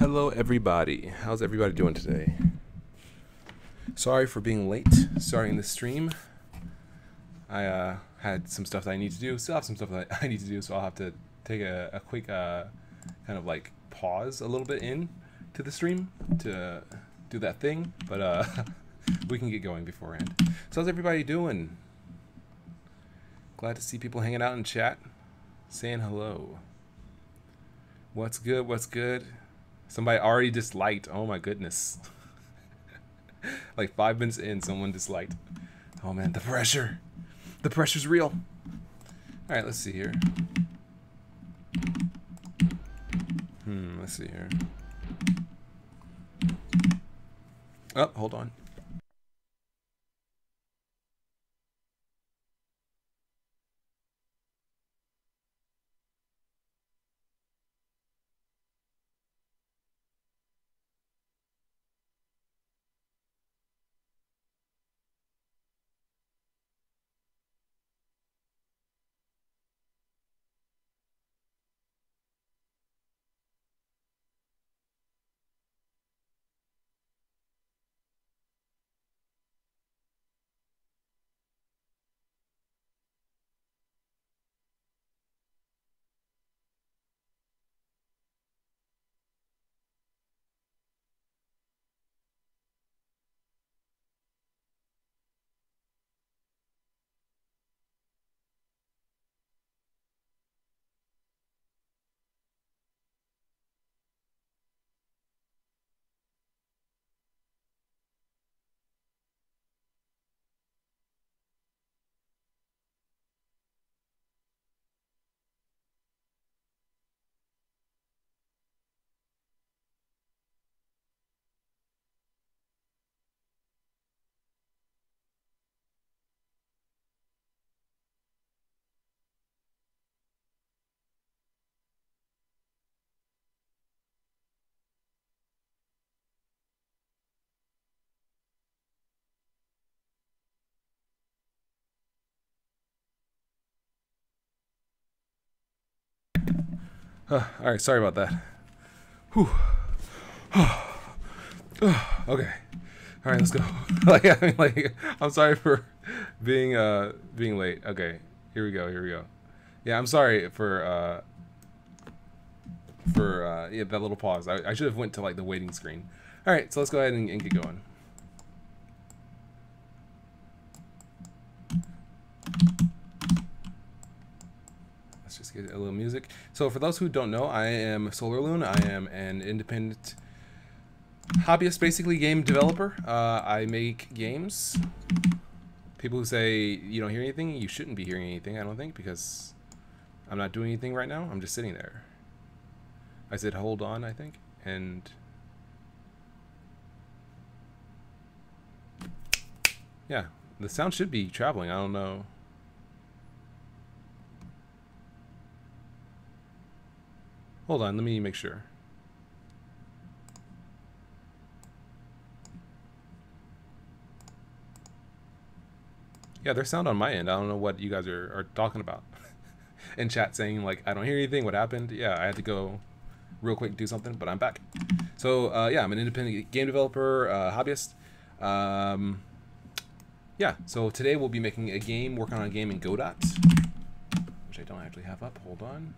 Hello everybody. How's everybody doing today? Sorry for being late starting the stream. I had some stuff that I need to do. Still have some stuff that I need to do, so I'll have to take a quick kind of like pause a little bit in to the stream to do that thing, but we can get going beforehand. So how's everybody doing? Glad to see people hanging out in chat, saying hello. What's good? What's good? Somebody already disliked. Oh my goodness. Like 5 minutes in, someone disliked. Oh man, the pressure. The pressure's real. Alright, let's see here. Let's see here. Oh, hold on. Alright, sorry about that. Whew. Okay. Alright, let's go. I'm sorry for being late. Okay. Here we go. Yeah, I'm sorry for yeah, that little pause. I should have went to like the waiting screen. Alright, so let's go ahead and get going. Let's just get a little music. So for those who don't know, I am SolarLune. I am an independent hobbyist, basically game developer. I make games. People who say you don't hear anything, you shouldn't be hearing anything, I don't think, because I'm not doing anything right now. I'm just sitting there. I said hold on, I think, and yeah, the sound should be traveling. I don't know. Hold on, let me make sure. Yeah, there's sound on my end. I don't know what you guys are talking about. In chat saying like, I don't hear anything, what happened? Yeah, I had to go real quick do something, but I'm back. So yeah, I'm an independent game developer, hobbyist. Yeah, so today we'll be making a game, working on a game in Godot, which I don't actually have up. Hold on.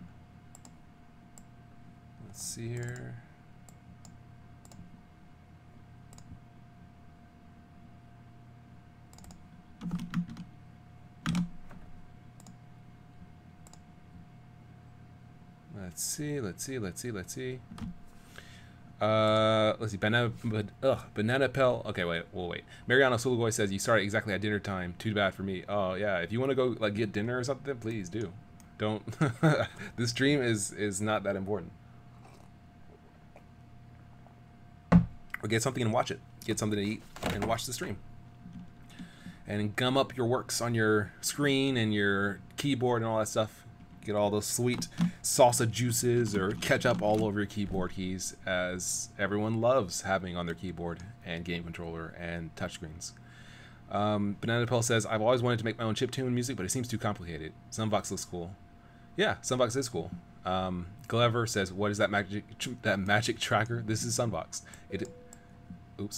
Let's see here. Let's see. Let's see. Banana Pell. Okay, wait. Mariano Sulugoy says you started exactly at dinner time. Too bad for me. Oh yeah, if you want to go like get dinner or something, please do. Don't. This stream is not that important. Or get something and watch it. Get something to eat and watch the stream. And gum up your works on your screen and your keyboard and all that stuff. Get all those sweet salsa juices or ketchup all over your keyboard keys, as everyone loves having on their keyboard and game controller and touchscreens. Banana Pill says, I've always wanted to make my own chiptune music, but it seems too complicated. Sunvox looks cool. Yeah, Sunvox is cool. Glover says, "What is that magic tracker?" This is Sunbox. It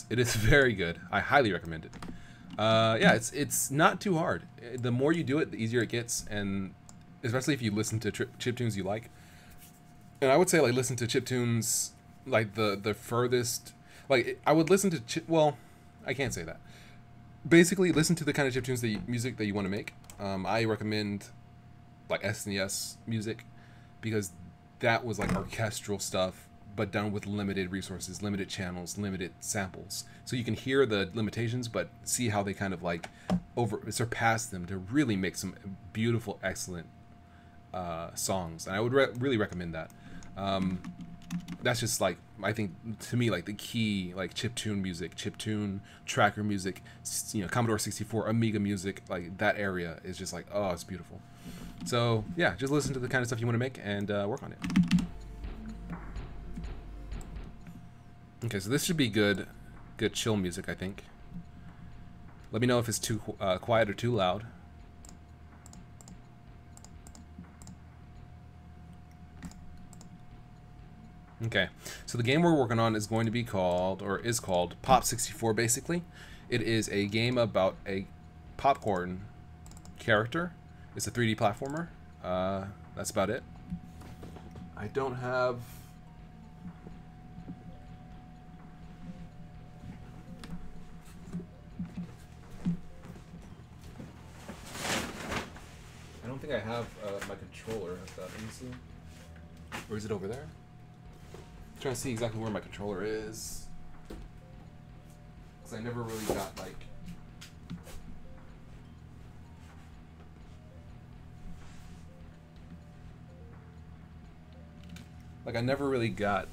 is very good. I highly recommend it. Yeah, it's not too hard. The more you do it, the easier it gets, and especially if you listen to chiptunes you like. And I would say, like, listen to chiptunes like the furthest. Like, I would listen to well, I can't say that. Basically, listen to the kind of chiptunes music that you want to make. I recommend like SNES music because that was like orchestral stuff, but done with limited resources, limited channels, limited samples. So you can hear the limitations, but see how they kind of like surpass them to really make some beautiful, excellent songs. And I would really recommend that. That's just like, I think, to me, like the key, like chiptune music, chiptune tracker music, you know, Commodore 64, Amiga music, like that area is just like, oh, it's beautiful. So yeah, just listen to the kind of stuff you want to make and work on it. Okay, so this should be good chill music, I think. Let me know if it's too quiet or too loud. Okay, so the game we're working on is going to be called Pop 64, basically. It is a game about a popcorn character. It's a 3D platformer. That's about it. I don't have... I don't think I have my controller. Let me see. Or is it over there? I'm trying to see exactly where my controller is. Because I never really got, like... I never really got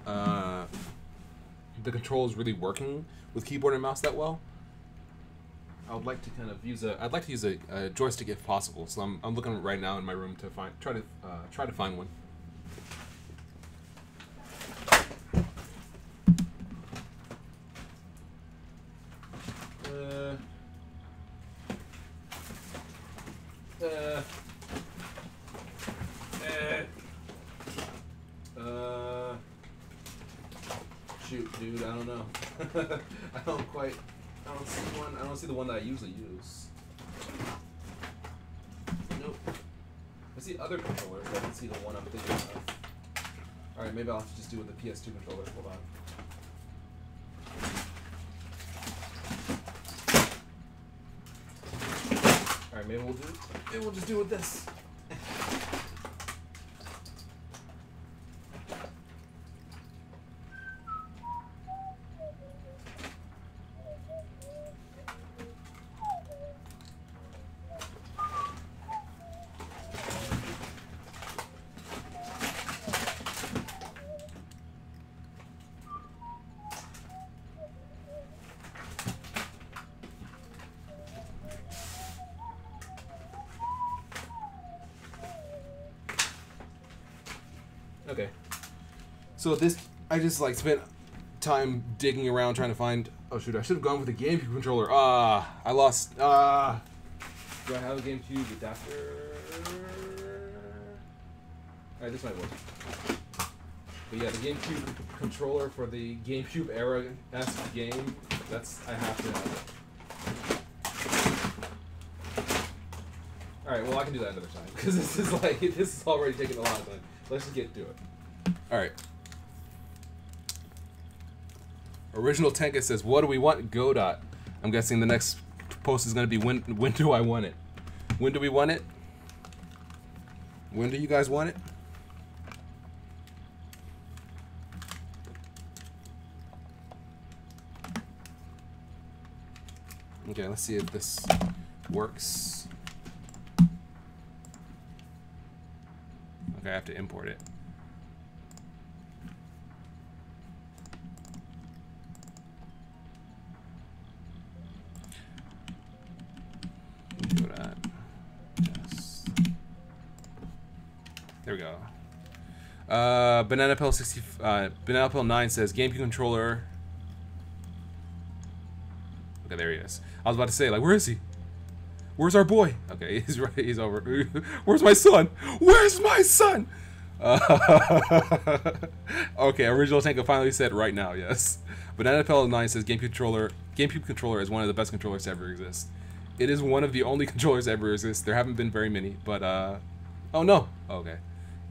the controls really working with keyboard and mouse that well. I would like to kind of use I'd like to use a joystick if possible. So I'm looking right now in my room to try to find one. Shoot, dude, I don't know. I don't see one. I don't see the one that I usually use. Nope. I see other controllers, but I don't see the one I'm thinking of. Alright, maybe I'll have to just do it with the PS2 controller. Hold on. Alright, maybe we'll just do it with this. Okay, so I just like spent time digging around trying to find. Oh shoot! I should have gone with the GameCube controller. I lost. Do I have a GameCube adapter? Alright, this might work. But yeah, the GameCube controller for the GameCube era-esque game. I have to have it. Alright, well I can do that another time because this is already taking a lot of time. Let's just get to it. Alright. Original Tenka says, what do we want? Godot. I'm guessing the next post is going to be when do I want it? When do we want it? When do you guys want it? Okay, let's see if this works. Okay, I have to import it. There we go. Banana Pill 9 says GameCube controller. Okay, there he is. I was about to say, like, where is he? Where's our boy? Okay, he's right. He's over. Where's my son? Where's my son? Okay, original Tango finally said right now. Yes. Banana Pellet 9 says GameCube controller is one of the best controllers to ever exist. It is one of the only controllers to ever exist. There haven't been very many, but oh no. Okay.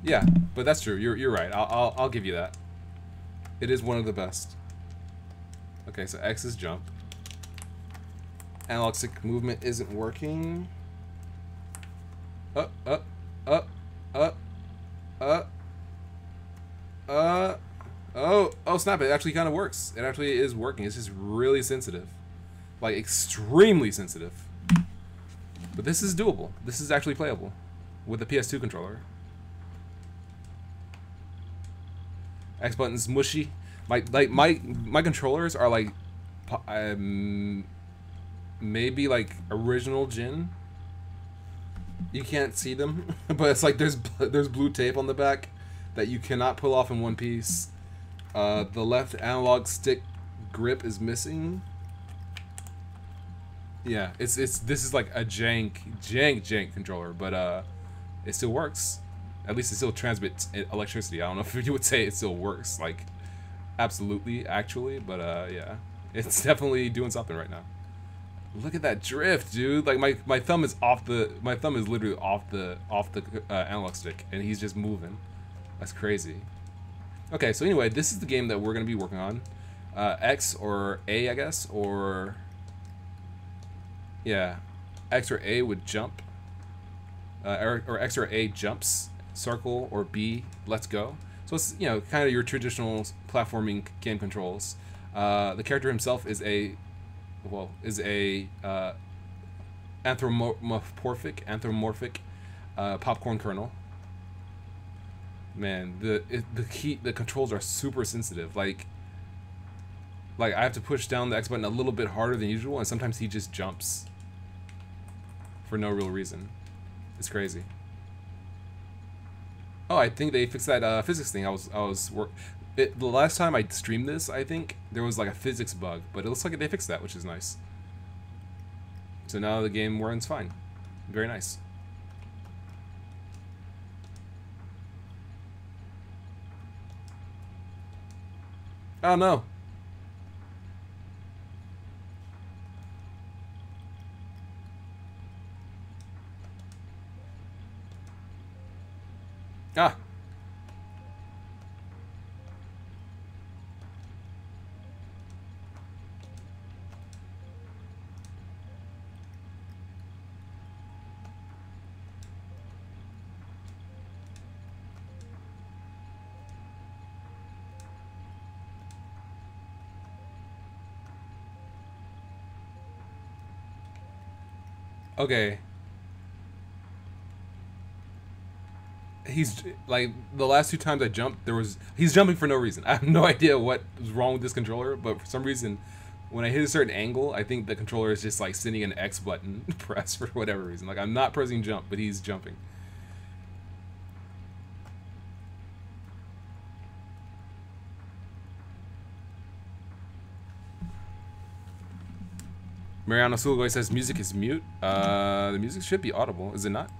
Yeah, but that's true. You're right. I'll give you that. It is one of the best. Okay, so X is jump. Analog stick movement isn't working. Oh snap, it actually kind of works. It actually is working. It's just really sensitive. Like, extremely sensitive. But this is doable. This is actually playable with the PS2 controller. X button's mushy. My controllers are like maybe like original gen. You can't see them, but it's like there's blue tape on the back that you cannot pull off in one piece. The left analog stick grip is missing. Yeah, this is like a jank controller, but it still works. At least it still transmits electricity. I don't know if you would say it still works, like absolutely, actually, but yeah, it's definitely doing something right now. Look at that drift, dude! Like my thumb is literally off the analog stick, and he's just moving. That's crazy. Okay, so anyway, this is the game that we're gonna be working on. X or A, I guess, or yeah, X or A would jump, or X or A jumps. Circle or B, let's go. So it's, you know, kind of your traditional platforming game controls. The character himself is a anthropomorphic popcorn kernel. Man, the controls are super sensitive. Like I have to push down the X button a little bit harder than usual, and sometimes he just jumps for no real reason. It's crazy. Oh, I think they fixed that physics thing. The last time I streamed this, I think there was like a physics bug, but it looks like they fixed that, which is nice. So now the game runs fine. Very nice. Oh no. Ah. Okay. He's like, the last two times I jumped, he's jumping for no reason. I have no idea what was wrong with this controller, but for some reason when I hit a certain angle, I think the controller is just like sending an X button press for whatever reason. Like, I'm not pressing jump, but he's jumping. Mariano Sulgoy says music is mute. The music should be audible, is it not?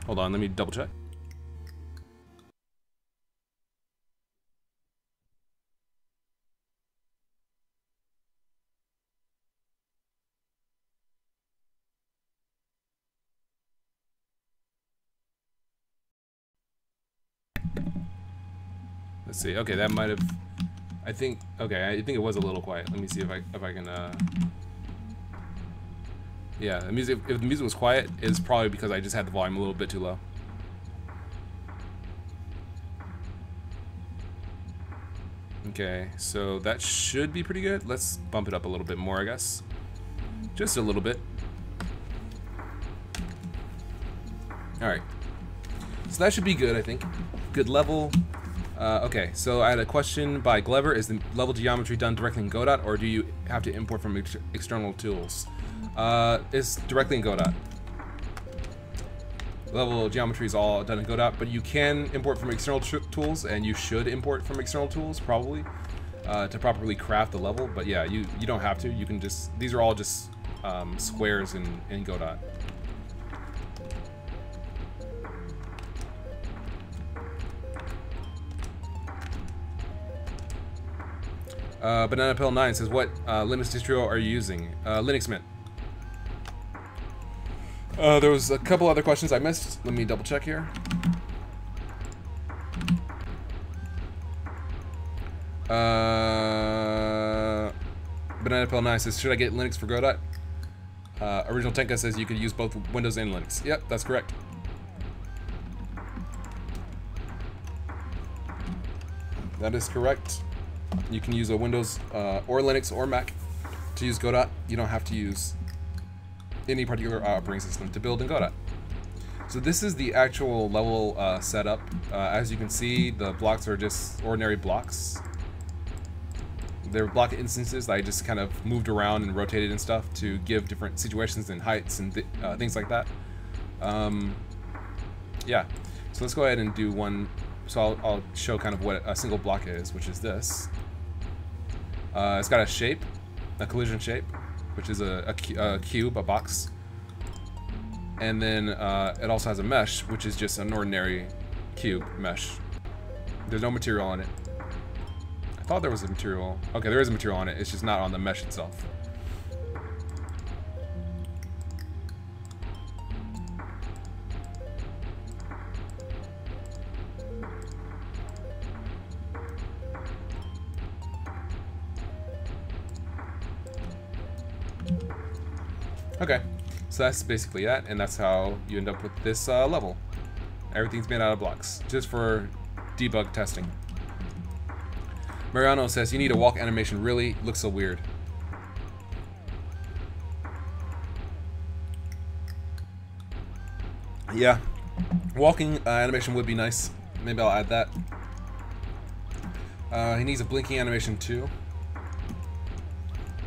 Hold on, let me double check. Let's see. Okay, that might have. I think it was a little quiet. Let me see if I can. Yeah, the music. If the music was quiet, it's probably because I just had the volume a little bit too low. Okay, so that should be pretty good. Let's bump it up a little bit more, I guess. Just a little bit. All right. So that should be good, I think. Good level. Okay, so I had a question by Glever. Is the level geometry done directly in Godot, or do you have to import from external tools? It's directly in Godot. Level geometry is all done in Godot, but you can import from external tools, and you should import from external tools probably to properly craft the level. But yeah, you don't have to. You can just, these are all just squares in Godot. Banana Pill 9 says, what Linux distro are you using? Linux Mint. There was a couple other questions I missed. Let me double check here. Banana Pill 9 says, should I get Linux for Godot? Original Tenka says you could use both Windows and Linux. Yep, that's correct. That is correct. You can use a Windows or Linux or Mac to use Godot. You don't have to use any particular operating system to build in Godot. So this is the actual level setup. As you can see, the blocks are just ordinary blocks. They're block instances that I just kind of moved around and rotated and stuff to give different situations and heights and things like that. Yeah, so let's go ahead and do one. So I'll show kind of what a single block is, which is this. It's got a shape, a collision shape, which is a cube, a box. And then it also has a mesh, which is just an ordinary cube mesh. There's no material on it. I thought there was a material. Okay, there is a material on it. It's just not on the mesh itself. Okay, so that's basically it, and that's how you end up with this level. Everything's made out of blocks, just for debug testing. Mariano says, you need a walk animation, really? Looks so weird. Yeah, walking animation would be nice. Maybe I'll add that. He needs a blinking animation too.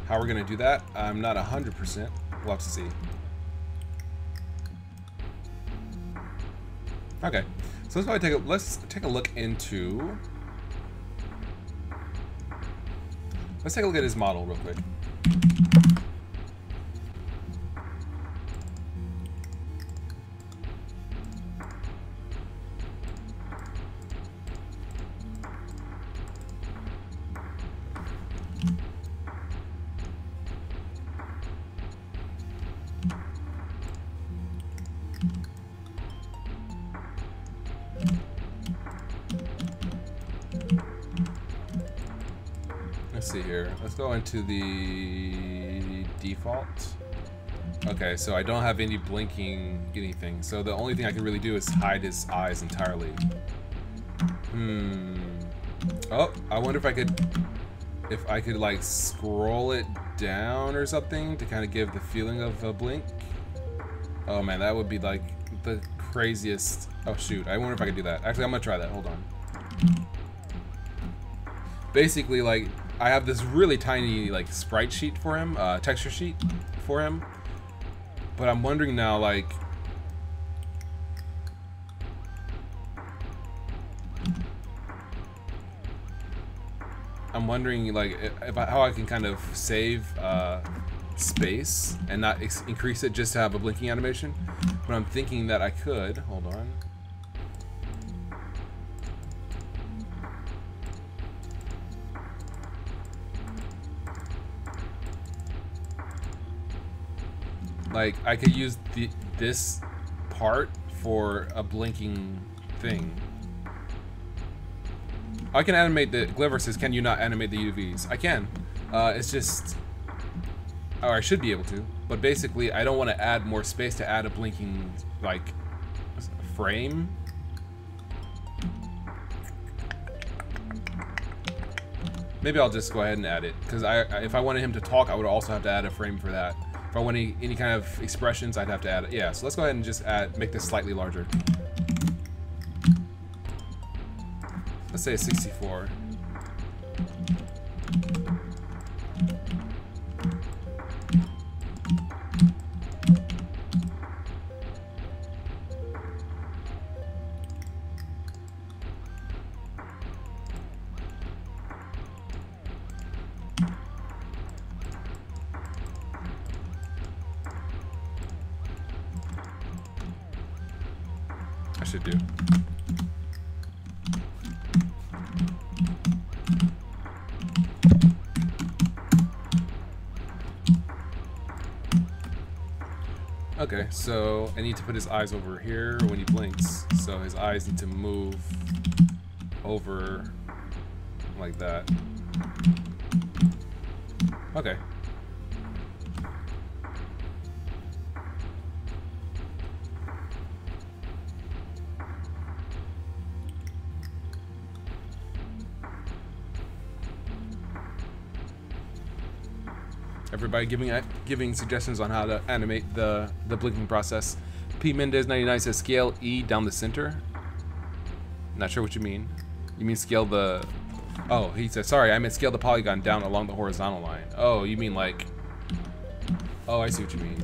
How we're gonna do that, I'm not 100%. We'll have to see. Okay, so let's take a look into. Let's take a look at his model real quick. Let's see here. Let's go into the default. Okay, so I don't have any blinking anything. So the only thing I can really do is hide his eyes entirely. Oh, I wonder if I could like scroll it down or something to kind of give the feeling of a blink. Oh man, that would be like the craziest. Oh shoot, I wonder if I could do that. Actually, I'm gonna try that. Hold on. Basically, like, I have this really tiny like sprite sheet for him, texture sheet for him, but I'm wondering now, like, how I can kind of save space and not increase it just to have a blinking animation. But I'm thinking that I could. Hold on. Like, I could use this part for a blinking thing. I can animate the Gliver says, can you not animate the UVs? I can. It's just, or I should be able to. But basically, I don't want to add more space to add a blinking, like, frame. Maybe I'll just go ahead and add it, because if I wanted him to talk, I would also have to add a frame for that. If I want any kind of expressions, I'd have to add it. Yeah, so let's go ahead and just make this slightly larger. Let's say a 64. should do. Okay, so I need to put his eyes over here when he blinks. So his eyes need to move over like that. Okay. Everybody giving suggestions on how to animate the blinking process. P Mendez 99 says scale E down the center. Not sure what you mean. You mean scale the... Oh, he said, sorry, I meant scale the polygon down along the horizontal line. Oh, you mean like... Oh, I see what you mean.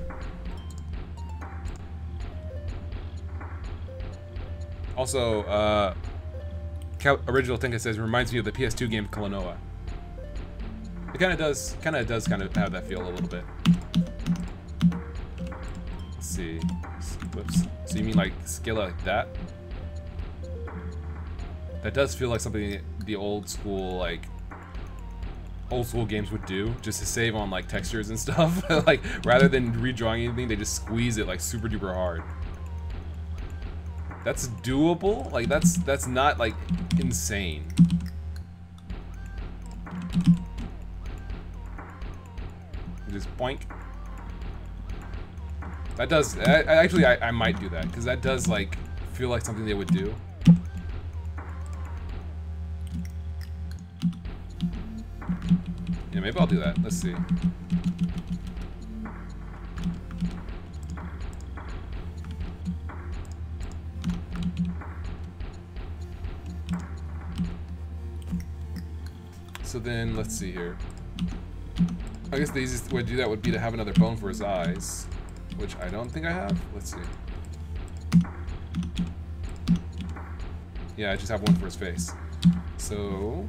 Also, Original Tinker says, reminds me of the PS2 game Klonoa. It kind of does have that feel a little bit. Let's see. Whoops. So you mean like scale it like that? That does feel like something the old school games would do, just to save on like textures and stuff. Like rather than redrawing anything, they just squeeze it like super duper hard. That's doable. Like that's not like insane. Just boink. That does. Actually, I might do that because that does like feel like something they would do. Yeah, maybe I'll do that. Let's see. So then, let's see here. I guess the easiest way to do that would be to have another bone for his eyes, which I don't think I have. Let's see. Yeah, I just have one for his face. So...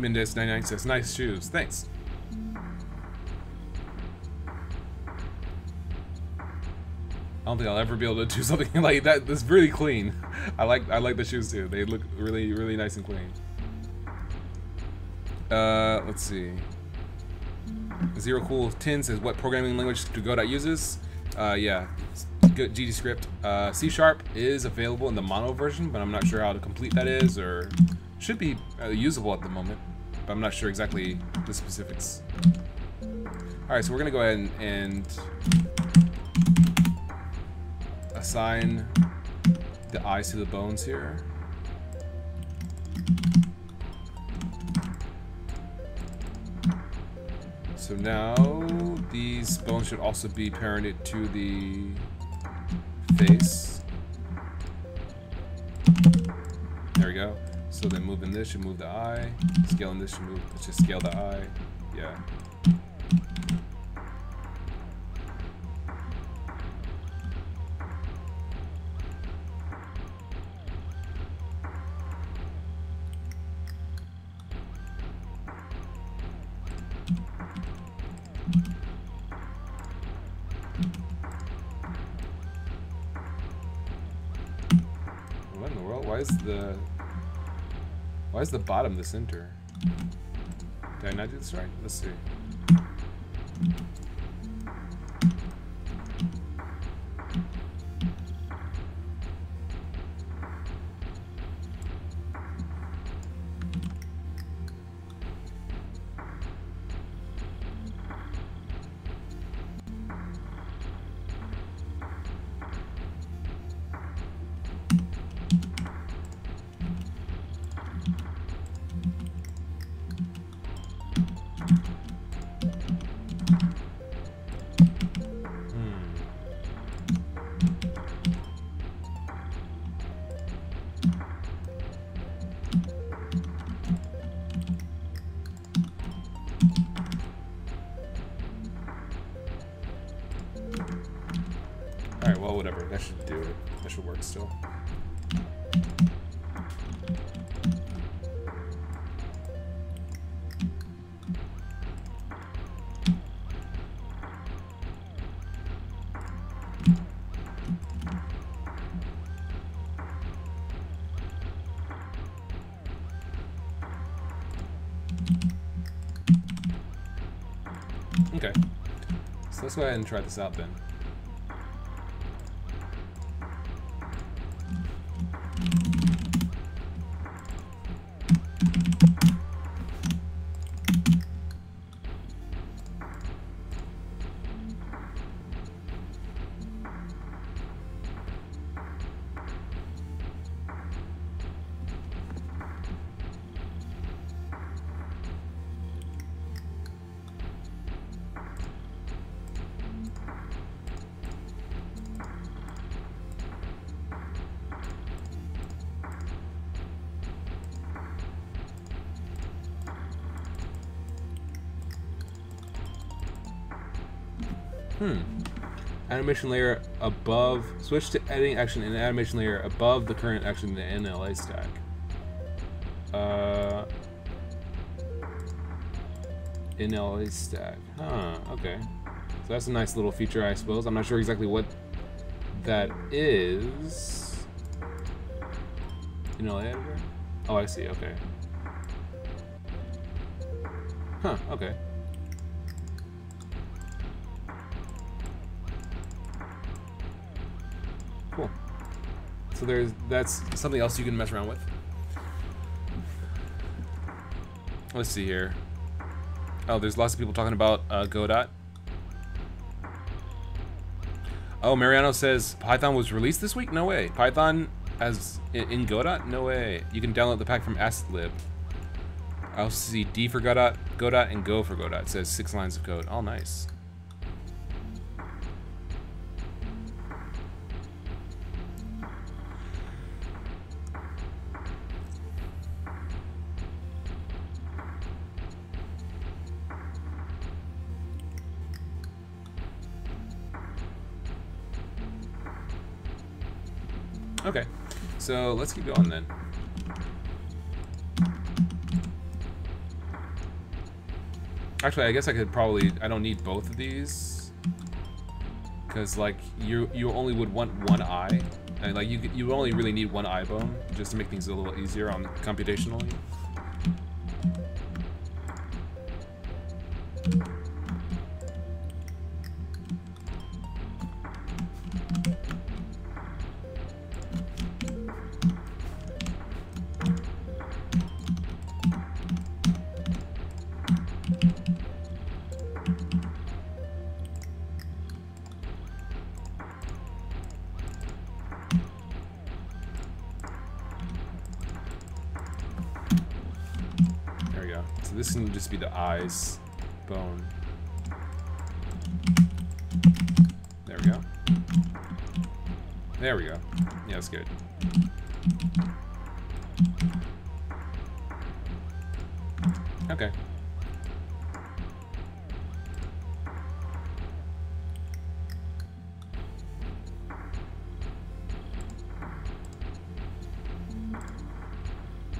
Mendez 99 says, nice shoes. Thanks. I don't think I'll ever be able to do something like that. That's really clean. I like the shoes too. They look really, really nice and clean. Let's see. Zero Cool 10 says, what programming language do Godot uses? Yeah, GDScript. C# is available in the mono version, but I'm not sure how to complete that is, or should be usable at the moment, but I'm not sure exactly the specifics. Alright, so we're gonna go ahead and assign the eyes to the bones here. So now these bones should also be parented to the face. There we go. So then moving this should move the eye. Scaling this should move, let's just scale the eye. Yeah. What in the world? Why is the bottom the center? Did I not do this right? Let's see. well, whatever. That should do it. That should work still. Okay, so let's go ahead and try this out then. Animation layer above. Switch to editing action in animation layer above the current action in the NLA stack. NLA stack. Huh, okay. So that's a nice little feature, I suppose. I'm not sure exactly what that is. NLA editor? Oh, I see, okay. Huh, okay. Cool. So that's something else you can mess around with. Let's see here. Oh, there's lots of people talking about Godot. Oh, Mariano says Python was released this week? No way. Python as in Godot? No way. You can download the pack from AcidLib. I also see D for Godot, and Go for Godot. It says 6 lines of code. Oh, nice. Okay, so let's keep going then. Actually, I guess I could probably, I don't need both of these, because like you only would want one eye, and like you only really need one eye bone just to make things a little easier on computationally. This can just be the eyes bone. There we go. There we go. Yeah, that's good. Okay.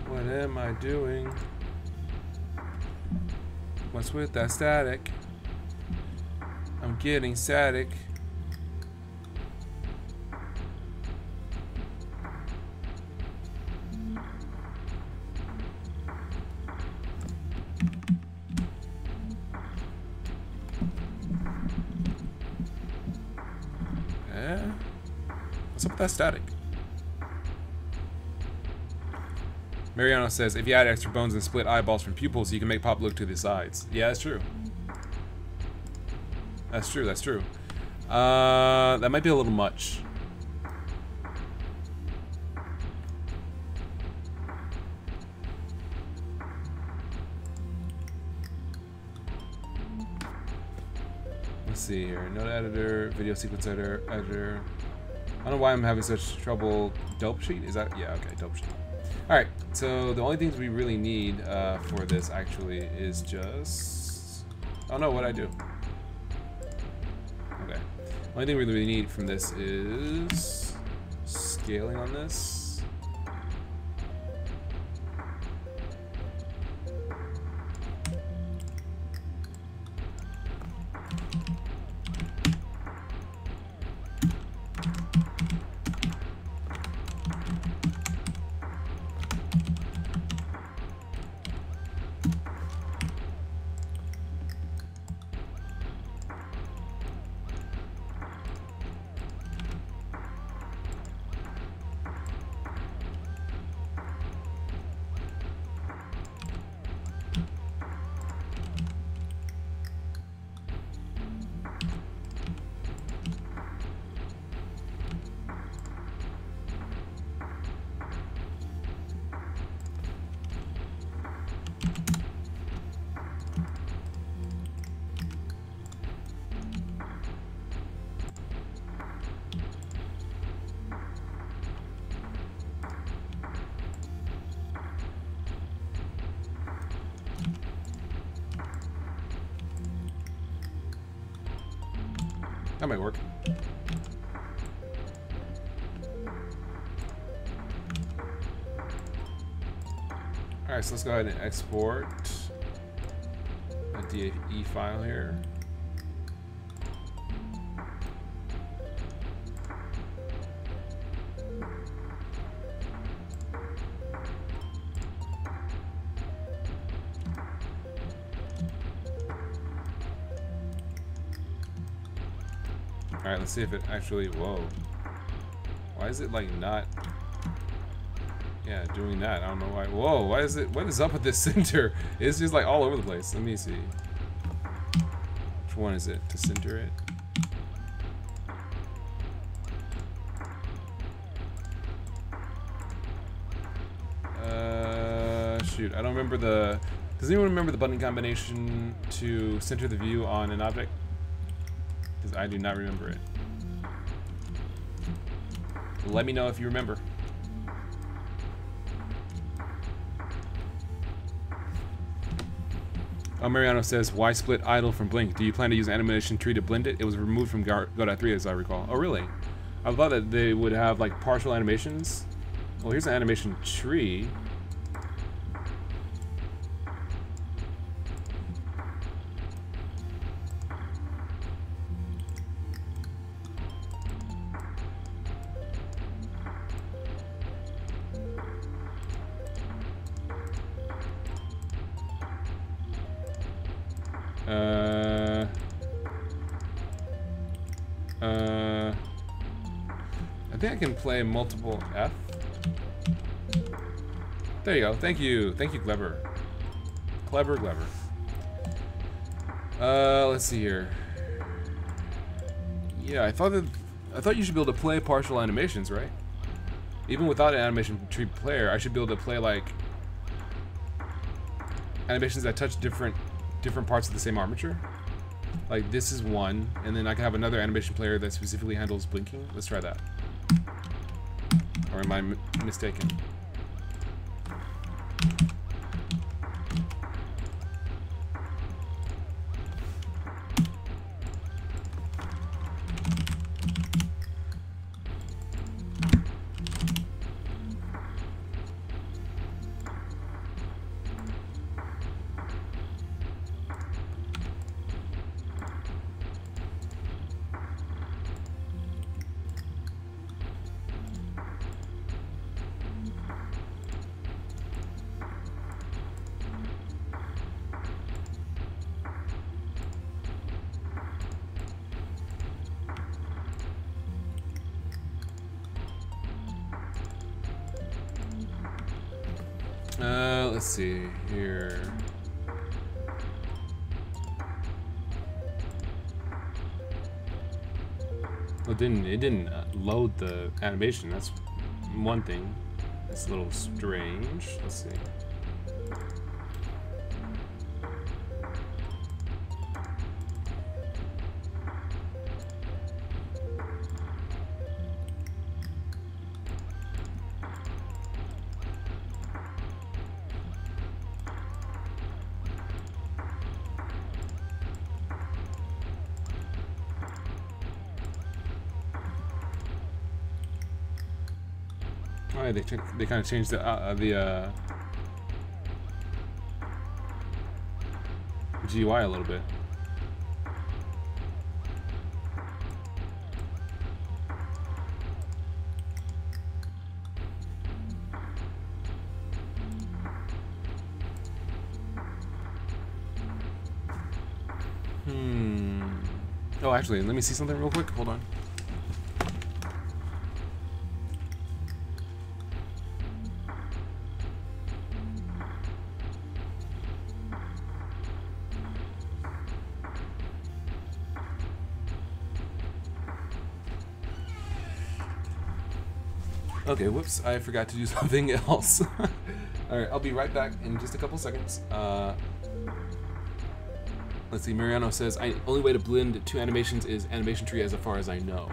What am I doing? What's with that static? I'm getting static. What's up with that static? Mariano says, if you add extra bones and split eyeballs from pupils, you can make Pop look to the sides. Yeah, that's true. That's true, that's true. That might be a little much. Let's see here. Node editor, video sequence editor. I don't know why I'm having such trouble. Dope sheet? Is that? Yeah, okay, dope sheet. Alright, so the only things we really need for this actually is just... Oh no, what'd I do? Okay. Only thing we really need from this is scaling on this. That might work. Alright, so let's go ahead and export a DAE file here. Alright, let's see if it actually, whoa. Why is it like not, yeah, doing that? I don't know why. Whoa, why is it, what is up with this center? It's just like all over the place. Let me see. Which one is it to center it? Shoot, I don't remember the, does anyone remember the button combination to center the view on an object? Because I do not remember it. Let me know if you remember. Oh, Mariano says, why split idle from blink? Do you plan to use animation tree to blend it? It was removed from Godot 3 as I recall. Oh, really? I thought that they would have like partial animations. Well, here's an animation tree. I think I can play multiple F. There you go. Thank you, Clever. Clever. Let's see here. Yeah, I thought you should be able to play partial animations, right? Even without an animation tree player, I should be able to play like animations that touch different parts of the same armature. Like this is one, and then I can have another animation player that specifically handles blinking. Let's try that. Or am I mistaken? Let's see here. Well, it didn't load the animation. That's one thing. It's a little strange. Let's see. Oh, yeah, they kind of changed the GUI a little bit. Oh, actually, let me see something real quick. Hold on. Okay, whoops, I forgot to do something else. Alright, I'll be right back in just a couple seconds. Let's see, Mariano says, only way to blend two animations is animation tree as far as I know.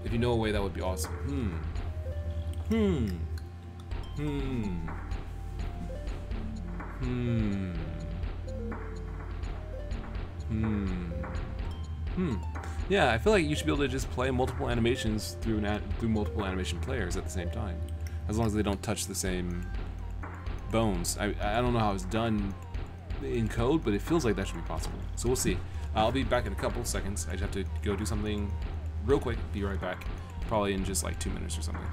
If you know a way, that would be awesome. Yeah, I feel like you should be able to just play multiple animations through multiple animation players at the same time, as long as they don't touch the same bones. I don't know how it's done in code, but it feels like that should be possible. So we'll see. I'll be back in a couple seconds. I just have to go do something real quick. Be right back. Probably in just like 2 minutes or something.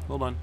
Hold on.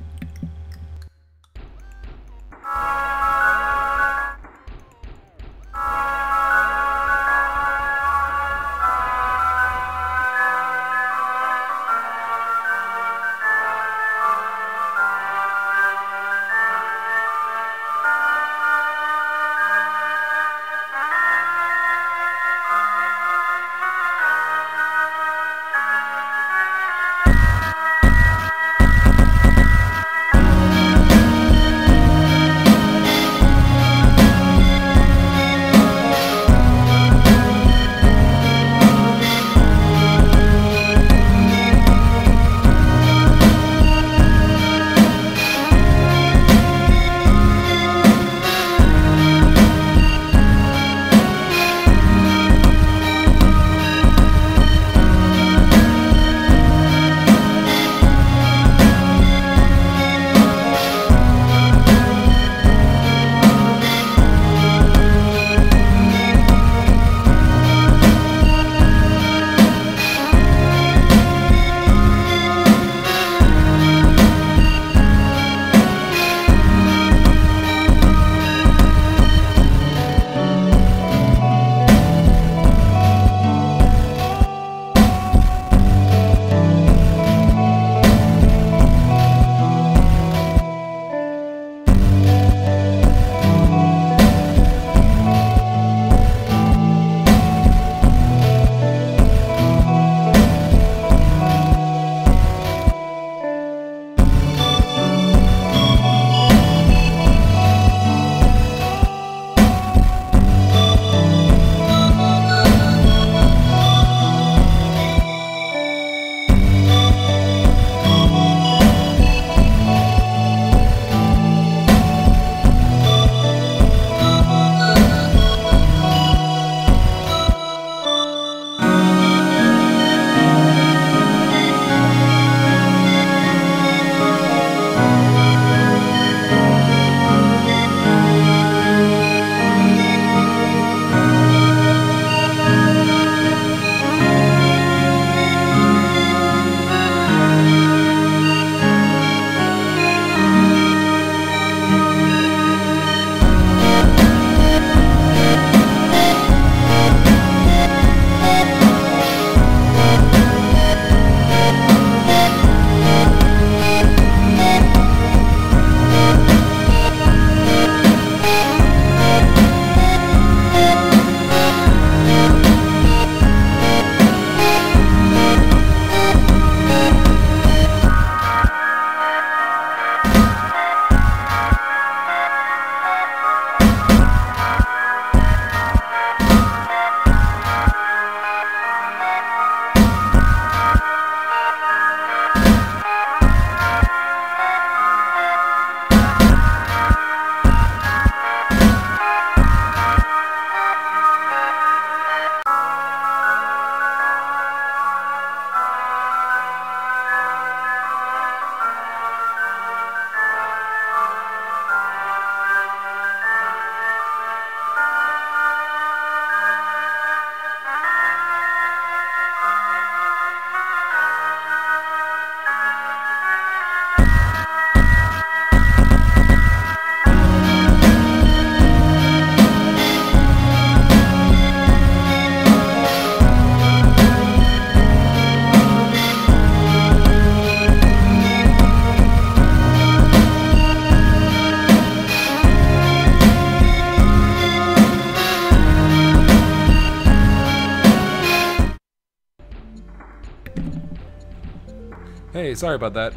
Hey, sorry about that.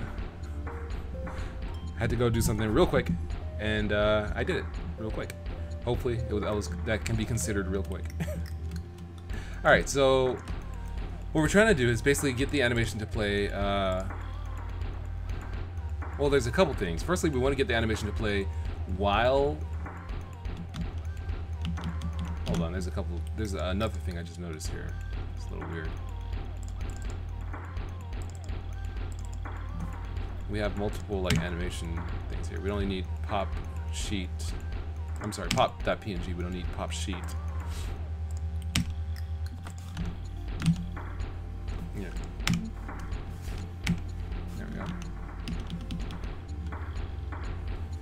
Had to go do something real quick, and I did it real quick. Hopefully, that can be considered real quick. All right, so what we're trying to do is basically get the animation to play. Well, there's a couple things. Firstly, we want to get the animation to play while. Hold on, there's another thing I just noticed here. It's a little weird. We have multiple like animation things here. We only need pop sheet. I'm sorry, pop.png. We don't need pop sheet. Yeah. There we go.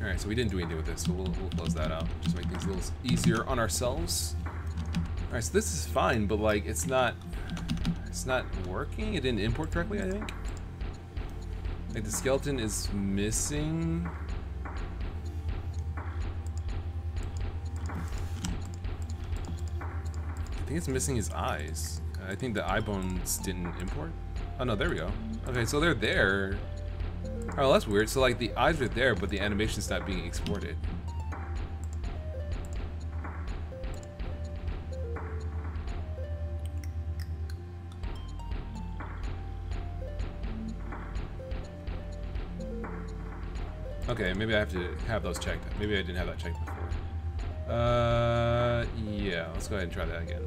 All right, so we didn't do anything with this, so we'll close that out. Just make things a little easier on ourselves. All right, so this is fine, but like it's not working. It didn't import correctly, I think. Like the skeleton is missing. I think it's missing his eyes. I think the eye bones didn't import. Oh no, there we go. Okay, so they're there. Oh, that's weird. So like the eyes are there, but the animation's not being exported. Okay, maybe I have to have those checked. Maybe I didn't have that checked before. Yeah, let's go ahead and try that again.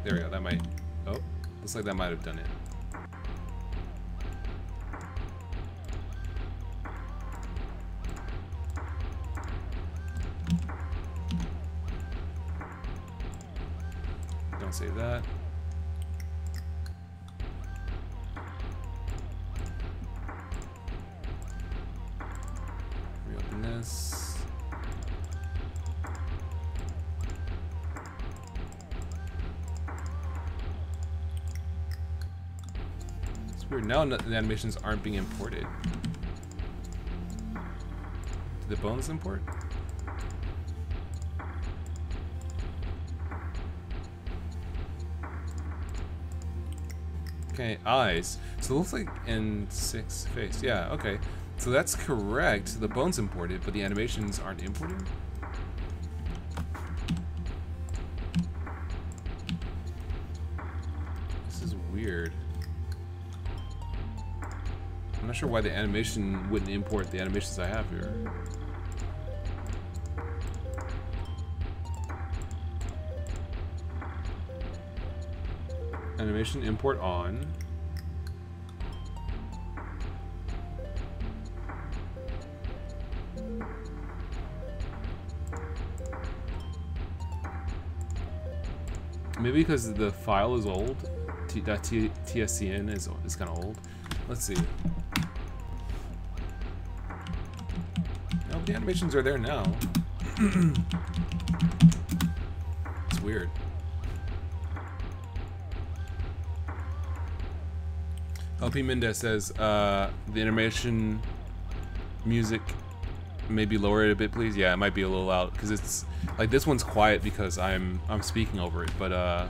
There we go, that might... Oh, looks like that might have done it. Don't save that. Reopen this. It's weird. Now the animations aren't being imported. Did the bones import? Okay, eyes. So it looks like in 6 face. Yeah, okay. So that's correct. The bones imported, but the animations aren't importing? This is weird. I'm not sure why the animation wouldn't import the animations I have here. Animation import on. Maybe because the file is old. TSCN is kind of old. Let's see. No, the animations are there now. It's weird. LP Mendez says the animation music maybe lower it a bit, please. Yeah, it might be a little loud because it's like this one's quiet because I'm speaking over it, but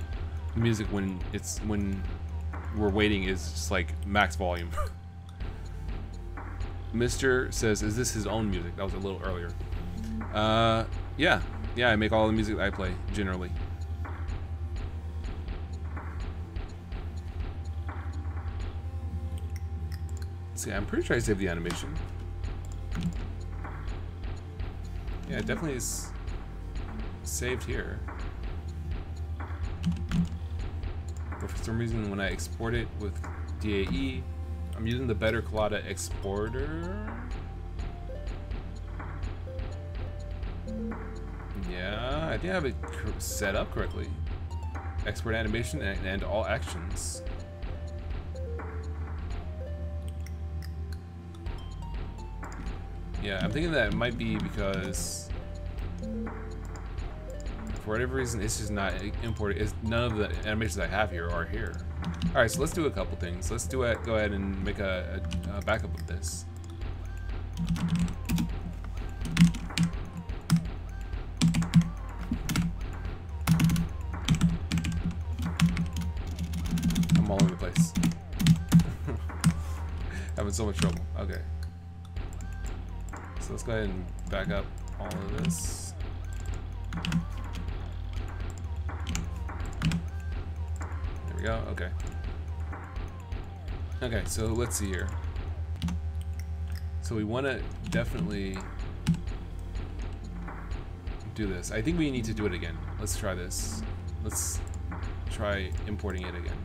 music when we're waiting is just like max volume. Mr. says, is this his own music? That was a little earlier. Yeah, I make all the music that I play generally. See, I'm pretty sure I saved the animation. Yeah, it definitely is saved here. But for some reason, when I export it with DAE, I'm using the Better Collada exporter. Yeah, I think I have it set up correctly. Export animation and all actions. Yeah, I'm thinking that it might be because for whatever reason it's just not imported. None of the animations I have here are here. All right, so let's do a couple things. Let's do it. Go ahead and make a backup of this. I'm all over the place. having so much trouble. Okay. So let's go ahead and back up all of this. There we go. Okay. Okay, so let's see here. So we want to definitely do this. I think we need to do it again. Let's try this. Let's try importing it again.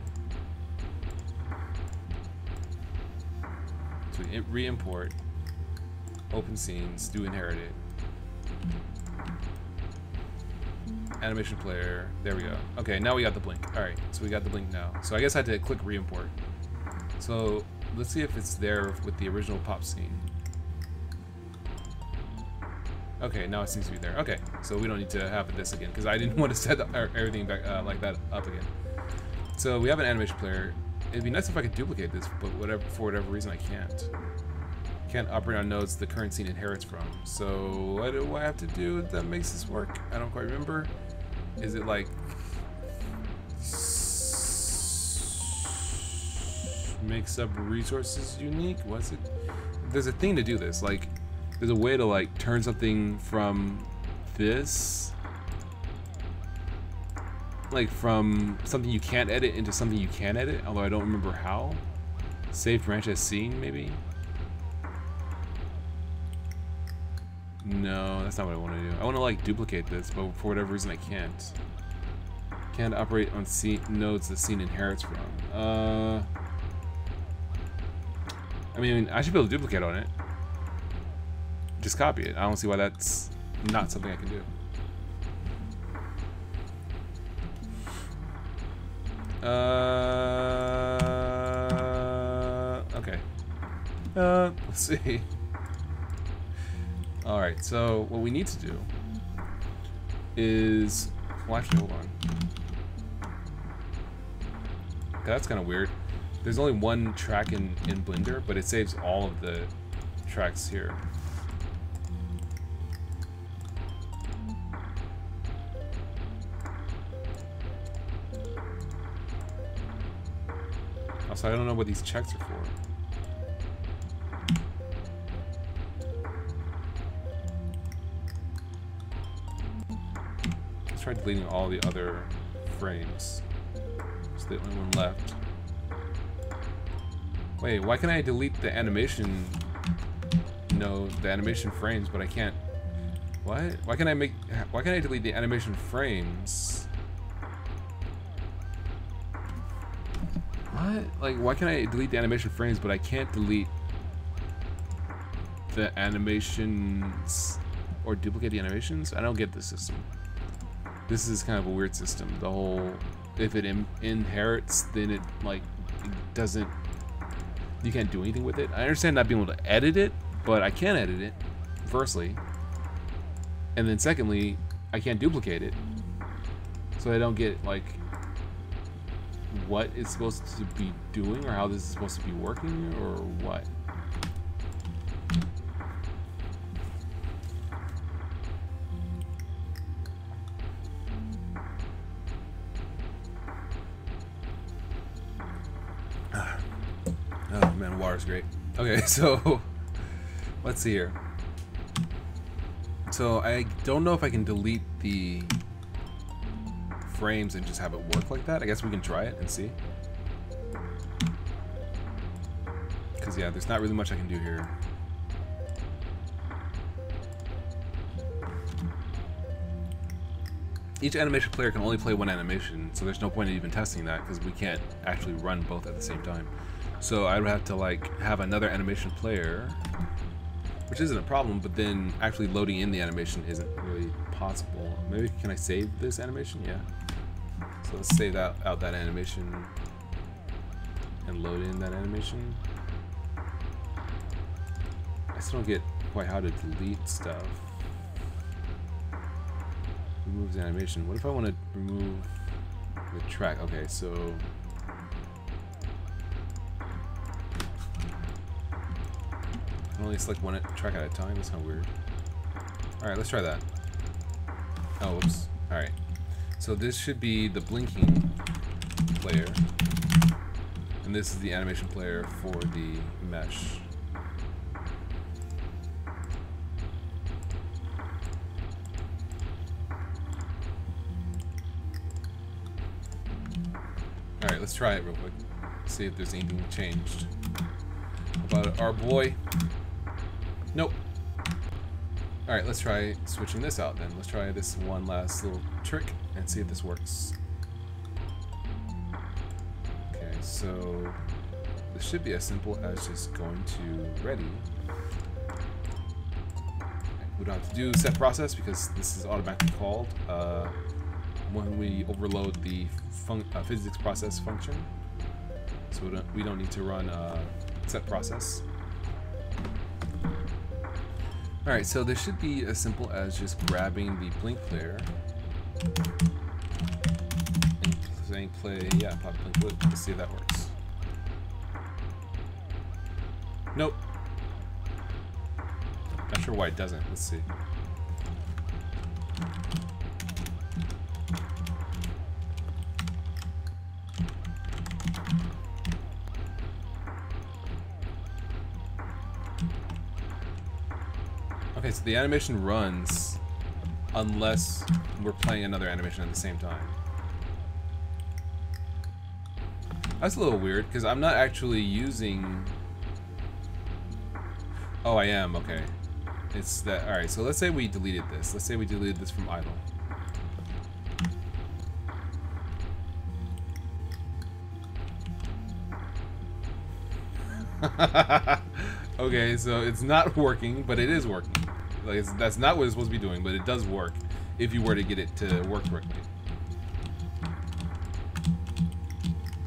So we re-import, open scenes, do inherit it. Animation player, there we go. Okay, now we got the blink. Alright, so we got the blink now. So I guess I had to click re-import. So let's see if it's there with the original pop scene. Okay, now it seems to be there. Okay, so we don't need to have this again because I didn't want to set everything back like that up again. So we have an animation player. It'd be nice if I could duplicate this, but for whatever reason I can't. Can't operate on nodes the current scene inherits from. So what do I have to do that makes this work? I don't quite remember. Is it like make sub resources unique? What's it? There's a thing to do this. Like, there's a way to like turn something from this, like from something you can't edit into something you can edit. Although I don't remember how. Save branch as scene, maybe. No, that's not what I want to do. I want to like duplicate this, but for whatever reason I can't. Can't operate on nodes the scene inherits from. I mean, I should be able to duplicate on it. Just copy it. I don't see why that's not something I can do. Okay. Let's see. Alright, so what we need to do is... Well, actually, hold on. That's kind of weird. There's only one track in Blender, but it saves all of the tracks here. Also, I don't know what these checks are for. Let's try deleting all the other frames. It's the only one left. Wait, why can I delete the animation? No, the animation frames, but I can't. What? Why can I delete the animation frames? What? Like, why can I delete the animation frames, but I can't delete the animations or duplicate the animations? I don't get this system. This is kind of a weird system. The whole, if it inherits, then it like it doesn't. You can't do anything with it. I understand not being able to edit it, but I can edit it, firstly. And then secondly, I can't duplicate it. So I don't get, like, what it's supposed to be doing, or how this is supposed to be working, or what. Oh man, water's great. Okay, so let's see here. So I don't know if I can delete the frames and just have it work like that. I guess we can try it and see. Because yeah, there's not really much I can do here. Each animation player can only play one animation, so there's no point in even testing that because we can't actually run both at the same time. So I would have to like have another animation player, which isn't a problem, but then actually loading in the animation isn't really possible. Maybe can I save this animation? Yeah. So let's save out that animation and load in that animation. I still don't get quite how to delete stuff. Remove the animation. What if I want to remove the track? Okay, so I can only select one track at a time. That's kind of weird. Alright, let's try that. Oh, whoops. Alright. So this should be the blinking player. And this is the animation player for the mesh. Alright, let's try it real quick. See if there's anything changed about our boy. Nope. Alright, let's try switching this out then. Let's try this one last little trick and see if this works. Okay, so this should be as simple as just going to ready. We don't have to do set process because this is automatically called when we overload the physics process function. So we don't need to run set process. Alright, so this should be as simple as just grabbing the blink layer and saying play, yeah, pop blink loop. Let's see if that works. Nope. Not sure why it doesn't. Let's see. Okay, so the animation runs unless we're playing another animation at the same time. That's a little weird because I'm not actually using... Oh, I am, okay. It's that, alright, so let's say we deleted this. Let's say we deleted this from idle. Okay, so it's not working, but it is working. Like that's not what it's supposed to be doing, but it does work if you were to get it to work correctly.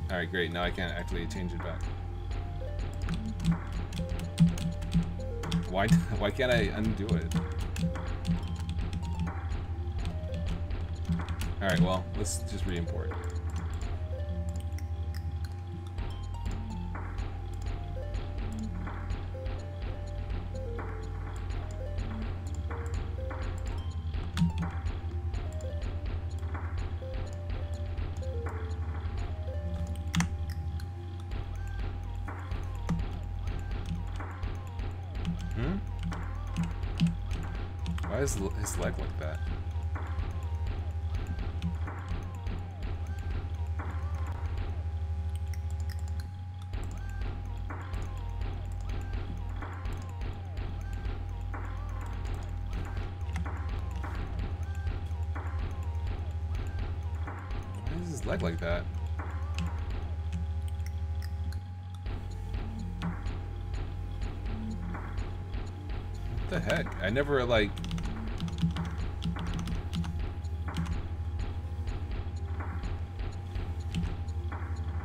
Alright, great. Now I can't actually change it back. Why can't I undo it? Alright, well, let's just re-import. Why is his leg like that? Why is his leg like that? What the heck? I never like...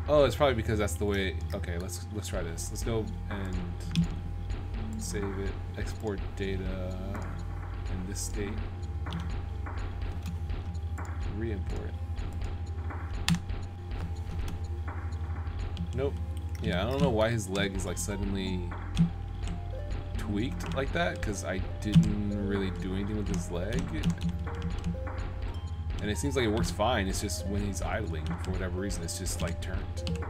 Oh, it's probably because that's the way. Okay, let's try this. Let's go and save it. Export data in this state. Re-import. Nope. Yeah, I don't know why his leg is like suddenly tweaked like that, because I didn't really do anything with his leg. And it seems like it works fine, it's just when he's idling, for whatever reason, it's just like turned.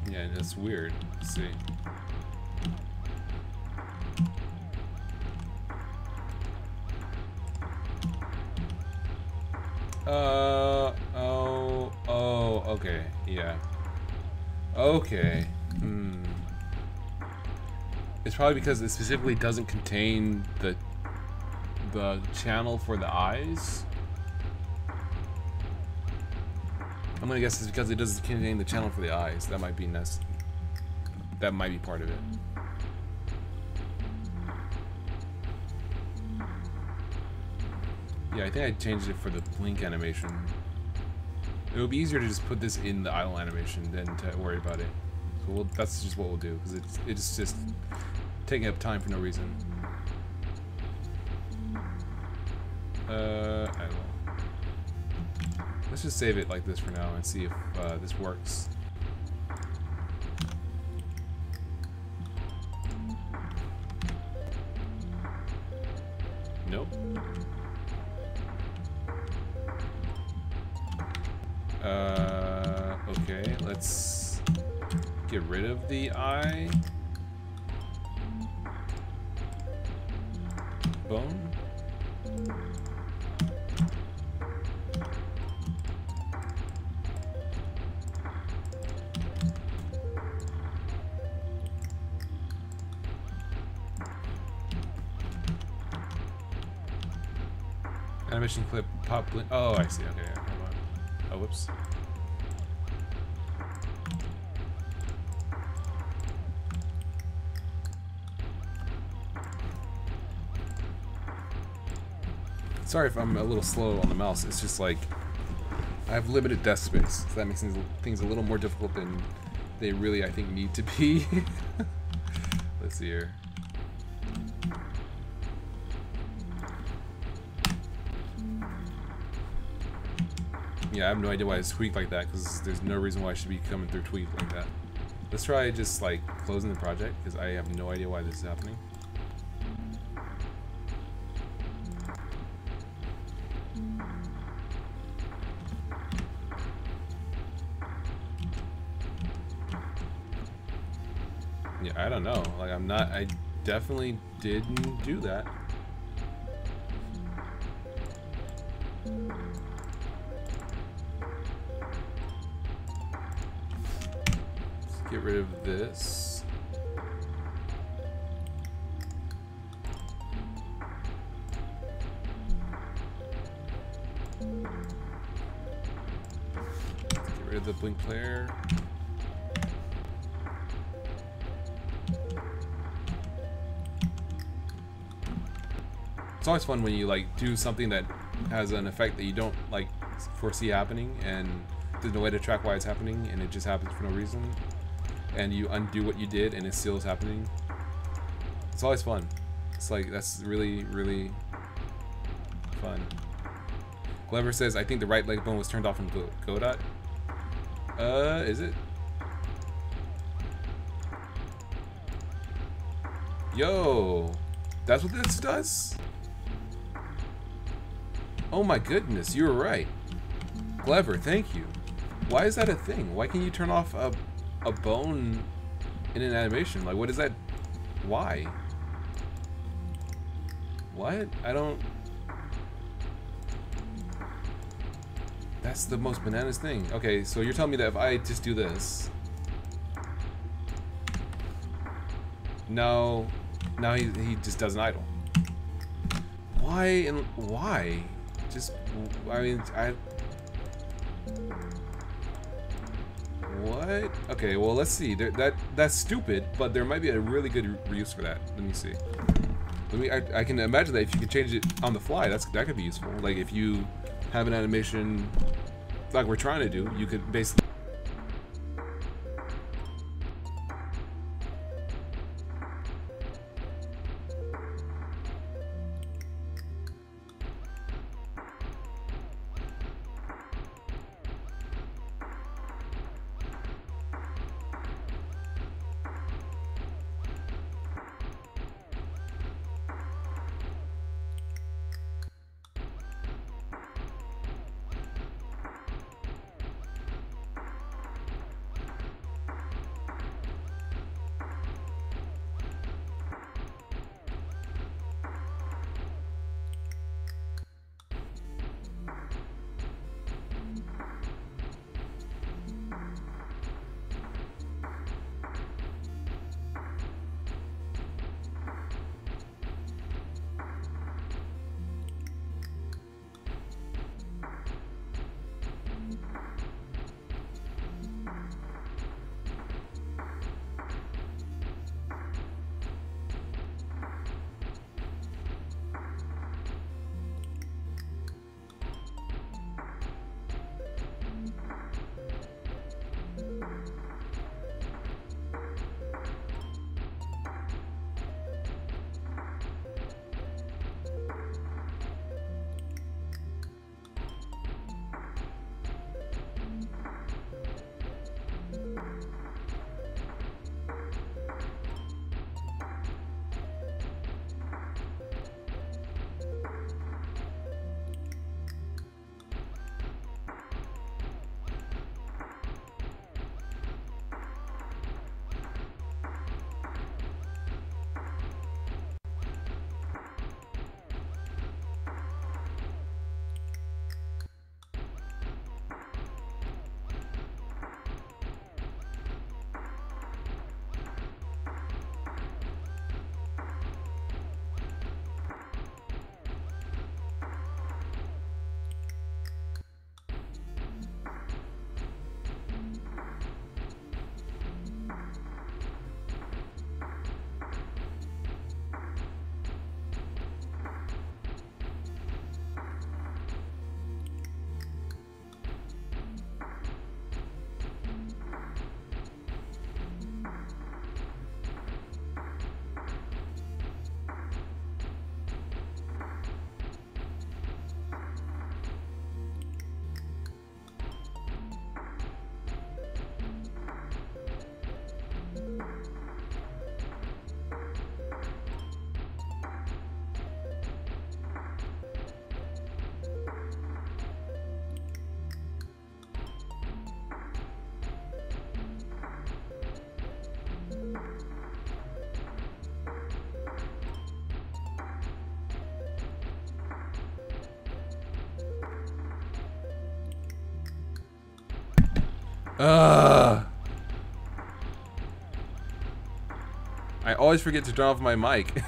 Yeah, and it's weird. Let's see. Okay, yeah. Okay. It's probably because it specifically doesn't contain the channel for the eyes. I'm gonna guess it's because it doesn't contain the channel for the eyes. That might be that might be part of it. Yeah, I think I changed it for the blink animation. It would be easier to just put this in the idle animation than to worry about it. So that's just what we'll do, because it's just taking up time for no reason. Idle. Let's just save it like this for now and see if this works. Nope. Okay, let's get rid of the eye. Bone. Animation clip pop blink. Oh, I see. Okay, hold on. Oh, whoops. Sorry if I'm a little slow on the mouse. It's just like I have limited desk space, so that makes things a little more difficult than they really, I think, need to be. Let's see here. Yeah, I have no idea why it's tweaked like that, because there's no reason why it should be coming through tweaked like that. Let's try just like closing the project, because I have no idea why this is happening. Yeah, I don't know. Like, I definitely didn't do that. Get rid of this. Get rid of the blink player. It's always fun when you like do something that has an effect that you don't like foresee happening, and there's no way to track why it's happening, and it just happens for no reason. And you undo what you did and it still is happening. It's always fun. It's like, that's really, really fun. Glover says, I think the right leg bone was turned off from Godot. Is it? Yo, that's what this does? Oh my goodness, you were right. Clever, thank you. Why is that a thing? Why can you turn off a bone in an animation? Like, what is that? Why? What? I don't... That's the most bananas thing. Okay, so you're telling me that if I just do this... No. Now he just does an idle. Why and why? Just... I mean, What? Okay, well, let's see. That's stupid, but there might be a really good use for that. Let me see. I can imagine that if you can change it on the fly, that could be useful. Like if you have an animation like we're trying to do, you could basically I always forget to turn off my mic.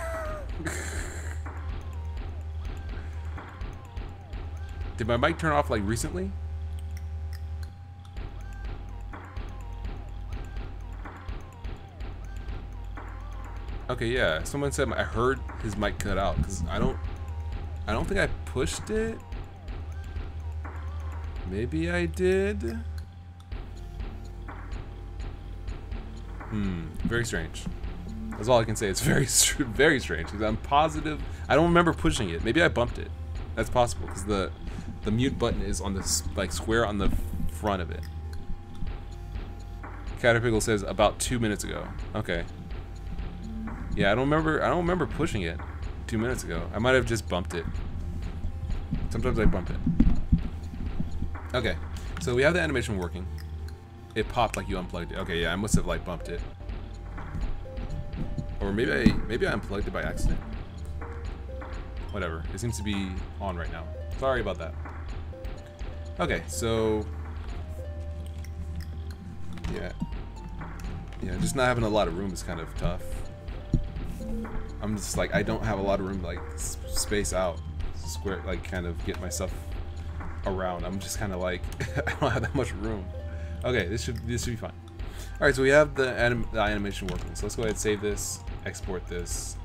Did my mic turn off like recently? Okay, yeah. Someone said I heard his mic cut out because I don't think I pushed it. Maybe I did. Very strange. That's all I can say. It's very strange because I'm positive I don't remember pushing it. Maybe I bumped it. That's possible because the mute button is on this like square on the front of it. Caterpillar says about 2 minutes ago. Okay. Yeah, I don't remember pushing it 2 minutes ago. I might have just bumped it. Sometimes I bump it. Okay, so we have the animation working. It popped like you unplugged it. Okay, yeah, I must have like bumped it. Or maybe I unplugged it by accident. Whatever. It seems to be on right now. Sorry about that. Okay, so yeah, just not having a lot of room is kind of tough. I'm just like, I don't have a lot of room to like space out, square, like kind of get my stuff around. I'm just kind of like, I don't have that much room. Okay, this should be fine. All right, so we have the animation working. So let's go ahead and save this, export this.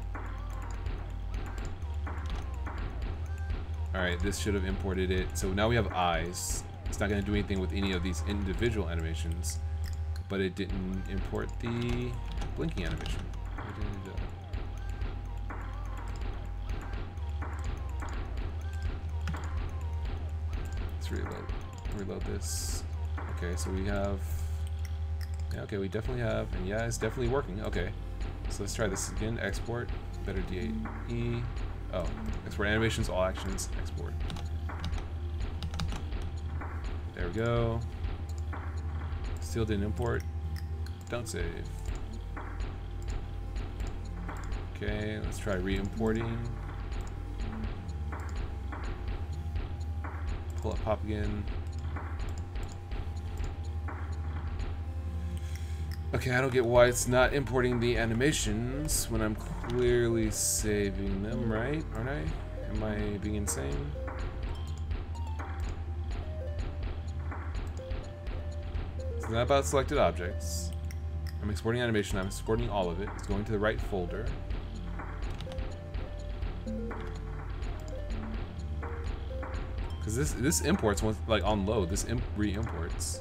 All right, this should have imported it. So now we have eyes. It's not going to do anything with any of these individual animations, but it didn't import the blinking animation. Let's reload this. Okay, so we have, yeah, okay, we definitely have, and yeah, it's definitely working. Okay, so let's try this again. Export, better DAE. Oh, export animations, all actions, export. There we go. Still didn't import. Don't save. Okay, let's try re-importing. Pull up pop again. Okay, I don't get why it's not importing the animations when I'm clearly saving them, right? Aren't I? Am I being insane? It's not about selected objects. I'm exporting animation, I'm exporting all of it. It's going to the right folder. Because this imports once, like on load, this re-imports.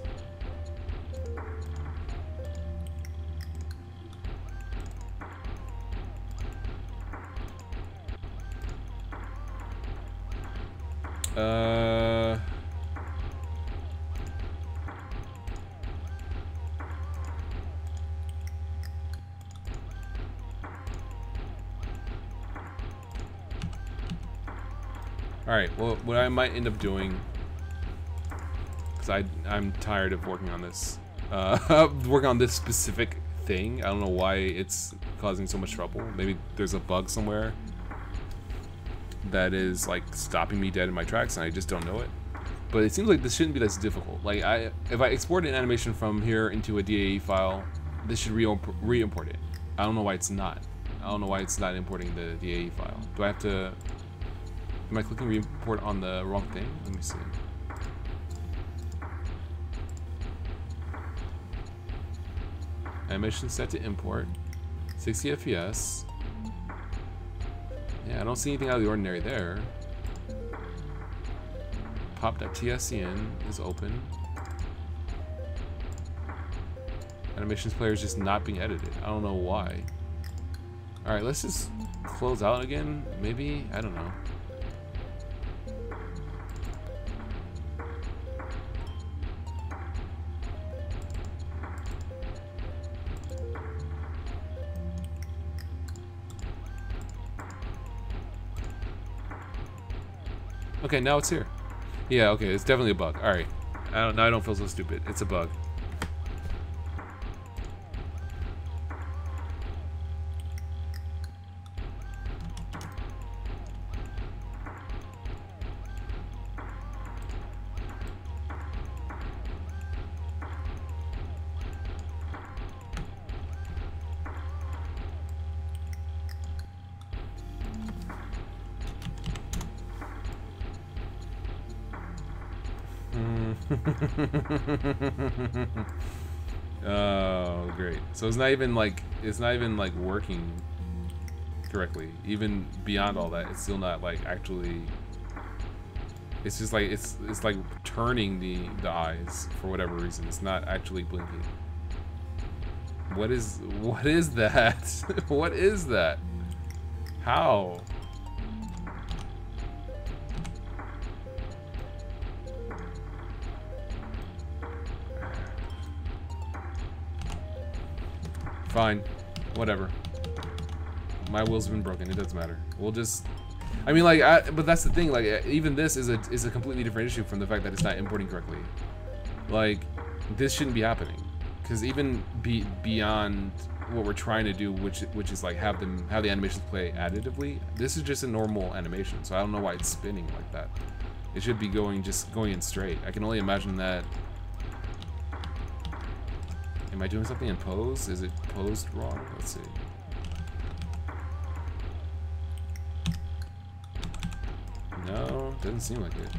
Alright, well, what I might end up doing, because I'm tired of working on this, working on this specific thing. I don't know why it's causing so much trouble. Maybe there's a bug somewhere that is like stopping me dead in my tracks and I just don't know it. But it seems like this shouldn't be this difficult. Like if I export an animation from here into a DAE file, this should re-import it. I don't know why it's not. I don't know why it's not importing the DAE file. Do I have to... Am I clicking re-import on the wrong thing? Let me see. Animation set to import. 60 FPS. Yeah, I don't see anything out of the ordinary there. Pop.tscn is open. Animations player is just not being edited. I don't know why. Alright, let's just close out again. Maybe? I don't know. Okay, now it's here. Yeah, okay, it's definitely a bug. Alright. Now I don't feel so stupid. It's a bug. Oh, great. So it's not even like working correctly. Even beyond all that, it's still not like actually. It's just like it's like turning the eyes for whatever reason. It's not actually blinking. What is that? What is that? How? Fine, whatever. My will's been broken. It doesn't matter. We'll just. I mean, like, but that's the thing. Like, even this is a completely different issue from the fact that it's not importing correctly. Like, this shouldn't be happening, because even beyond what we're trying to do, which is like have the animations play additively. This is just a normal animation, so I don't know why it's spinning like that. It should be going in straight. I can only imagine that. Am I doing something in pose? Is it posed wrong? Let's see. No, doesn't seem like it.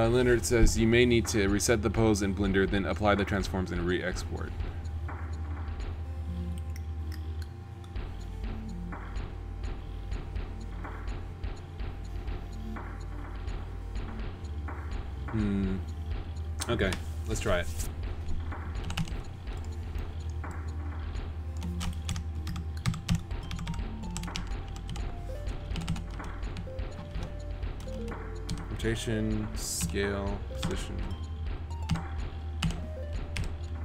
Leonard says you may need to reset the pose in Blender, then apply the transforms and re-export. Okay, let's try it. Rotation, scale, position.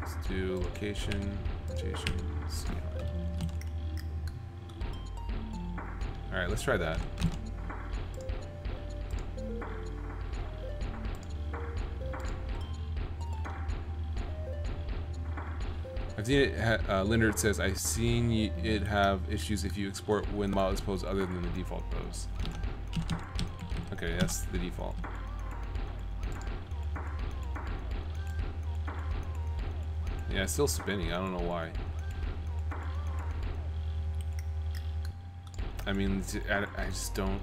Let's do location, rotation, scale. Alright, let's try that. I've seen it, Leonard says, I've seen it have issues if you export when model is posed other than the default pose. Okay, that's the default. Yeah, it's still spinning. I don't know why. I mean, I just don't.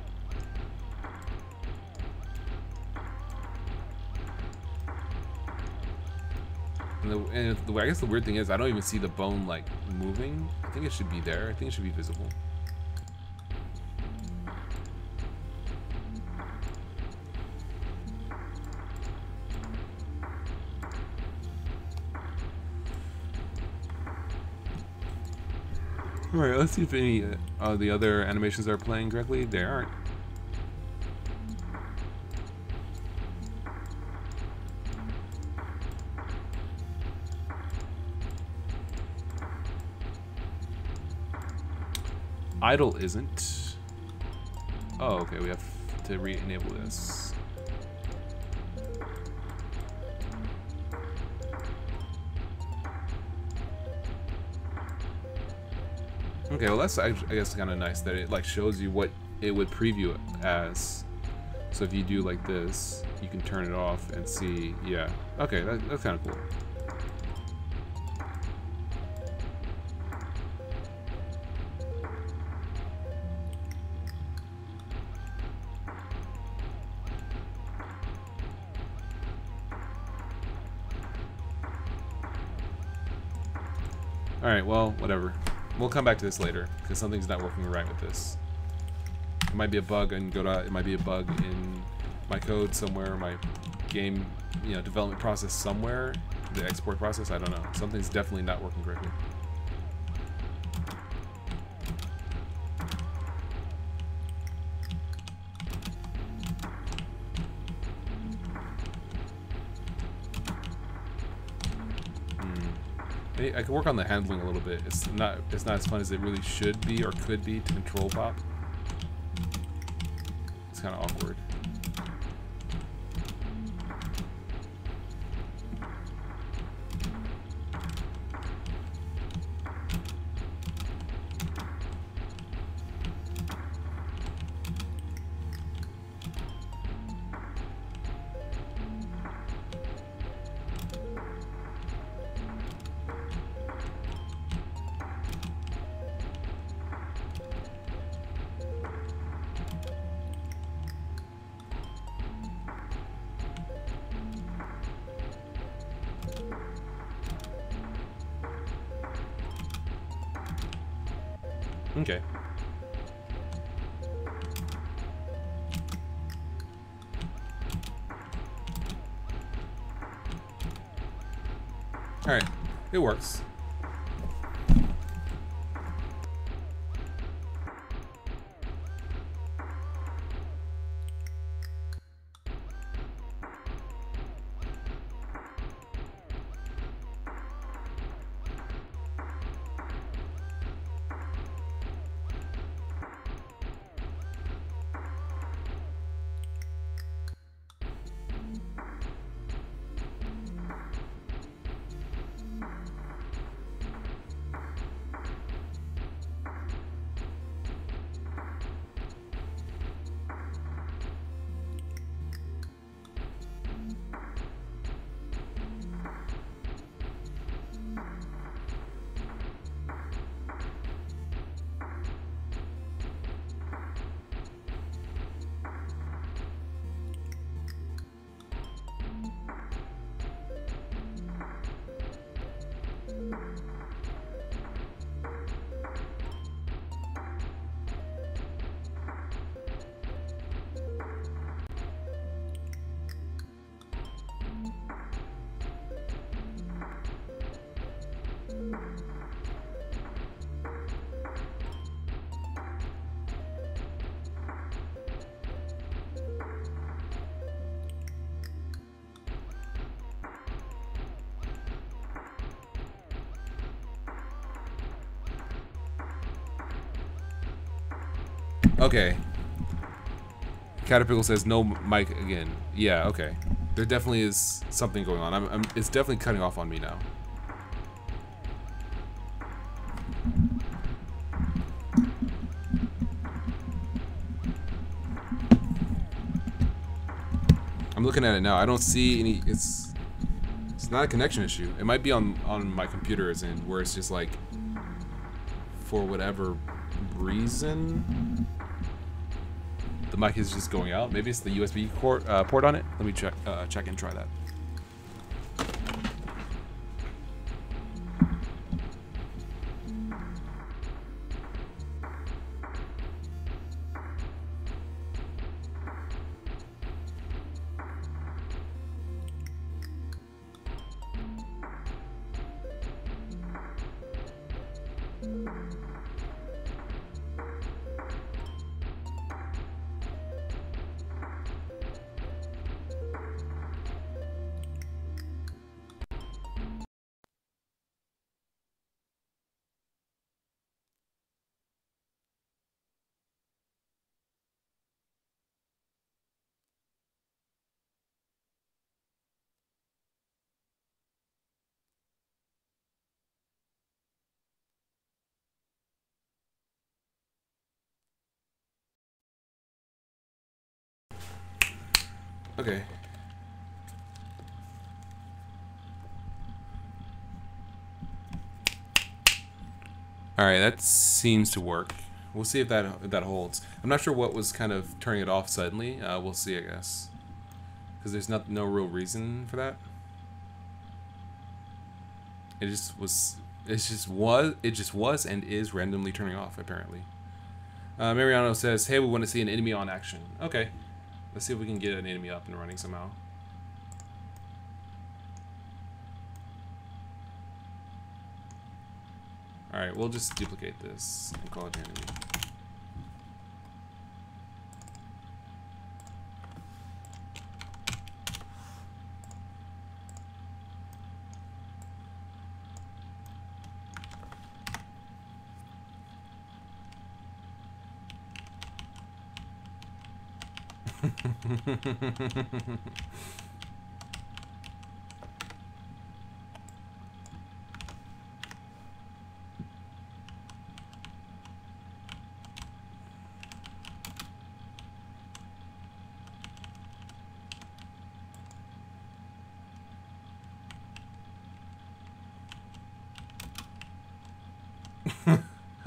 And I guess the weird thing is I don't even see the bone like moving. I think it should be there. I think it should be visible. Alright, let's see if any of the other animations are playing correctly. They aren't. Idle isn't. Oh, okay, we have to re-enable this. Okay, well that's I guess kind of nice that it like shows you what it would preview as. So if you do like this, you can turn it off and see. Yeah. Okay, that's kind of cool. Alright, well, whatever. We'll come back to this later, because something's not working right with this. It might be a bug in Godot, it might be a bug in my code somewhere, my game, development process somewhere, the export process, I don't know. Something's definitely not working correctly. I can work on the handling a little bit. It's not as fun as it really should be or could be to control pop. It's kind of awkward. Okay. Alright, it works. Okay. Caterpillar says no mic again. Yeah, okay. There definitely is something going on. It's definitely cutting off on me now. I'm looking at it now. I don't see any. It's not a connection issue. It might be on my computer, as in where it's just like, for whatever reason, the mic is just going out. Maybe it's the USB port on it. Let me check and try that. Okay. All right, that seems to work. We'll see if that holds. I'm not sure what was kind of turning it off suddenly. We'll see, I guess, because there's no real reason for that. It just was and is randomly turning off, apparently. Mariano says, "Hey, we want to see an enemy on action." Okay. Let's see if we can get an enemy up and running somehow. Alright, we'll just duplicate this and call it an enemy.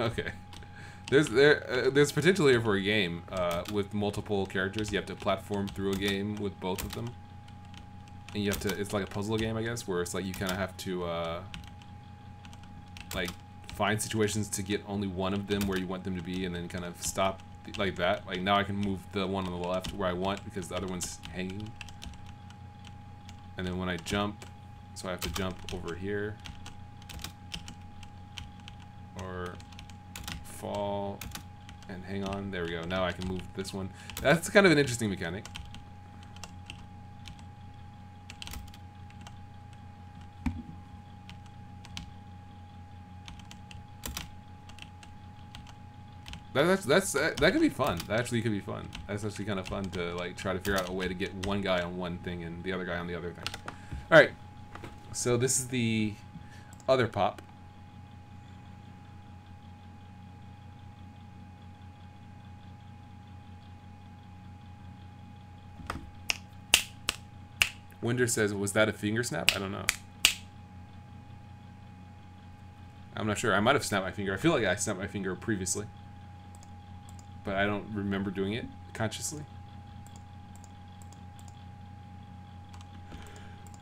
Okay. There's potential here for a game with multiple characters. You have to platform through a game with both of them, and you have to. It's like a puzzle game, I guess, where it's like you kind of have to like find situations to get only one of them where you want them to be and then kind of stop like that. Like now I can move the one on the left where I want because the other one's hanging. And then when I jump, so I have to jump over here. Or fall and hang on. There we go. Now I can move this one. That's kind of an interesting mechanic. That could be fun. That actually could be fun. That's actually kind of fun to like try to figure out a way to get one guy on one thing and the other guy on the other thing. All right. So this is the other pop. Winder says, was that a finger snap? I don't know. I'm not sure. I might have snapped my finger. I feel like I snapped my finger previously. But I don't remember doing it consciously.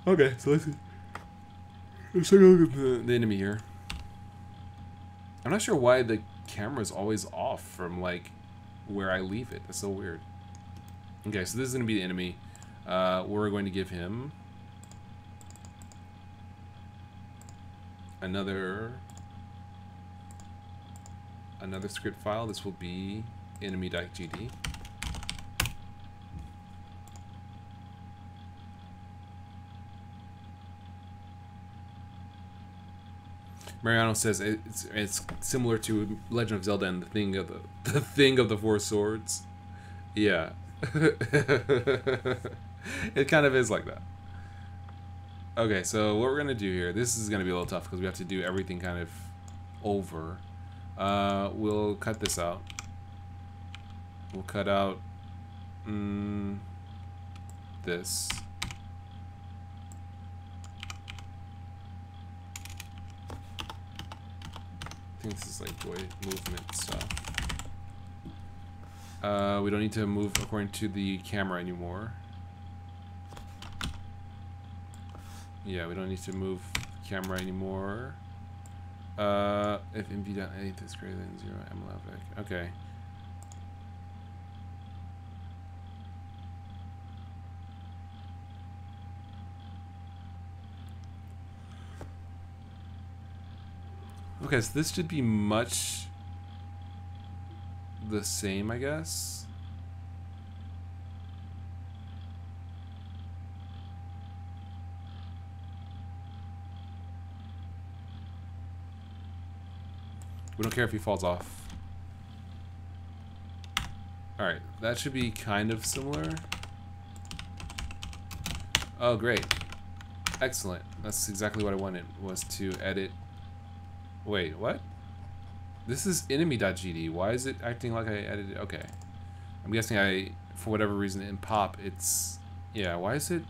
Okay, so let's take a look at the enemy here. I'm not sure why the camera's always off from like where I leave it. That's so weird. Okay, so this is going to be the enemy. We're going to give him another script file. This will be enemy.gd. Mariano says it's similar to Legend of Zelda and the thing of the four swords. Yeah. It kind of is like that. Okay, so what we're gonna do here, this is gonna be a little tough because we have to do everything kind of over. We'll cut this out. We'll cut out this. I think this is like joy movement stuff. We don't need to move according to the camera anymore. Yeah, we don't need to move camera anymore. If mv.8 is greater than 0, mlv. Okay. Okay, so this should be much the same, I guess. We don't care if he falls off. Alright, that should be kind of similar. Oh, great. Excellent. That's exactly what I wanted, was to edit. Wait, what? This is enemy.gd. Why is it acting like I edited? Okay. I'm guessing for whatever reason, in pop, it's... Yeah, why is it...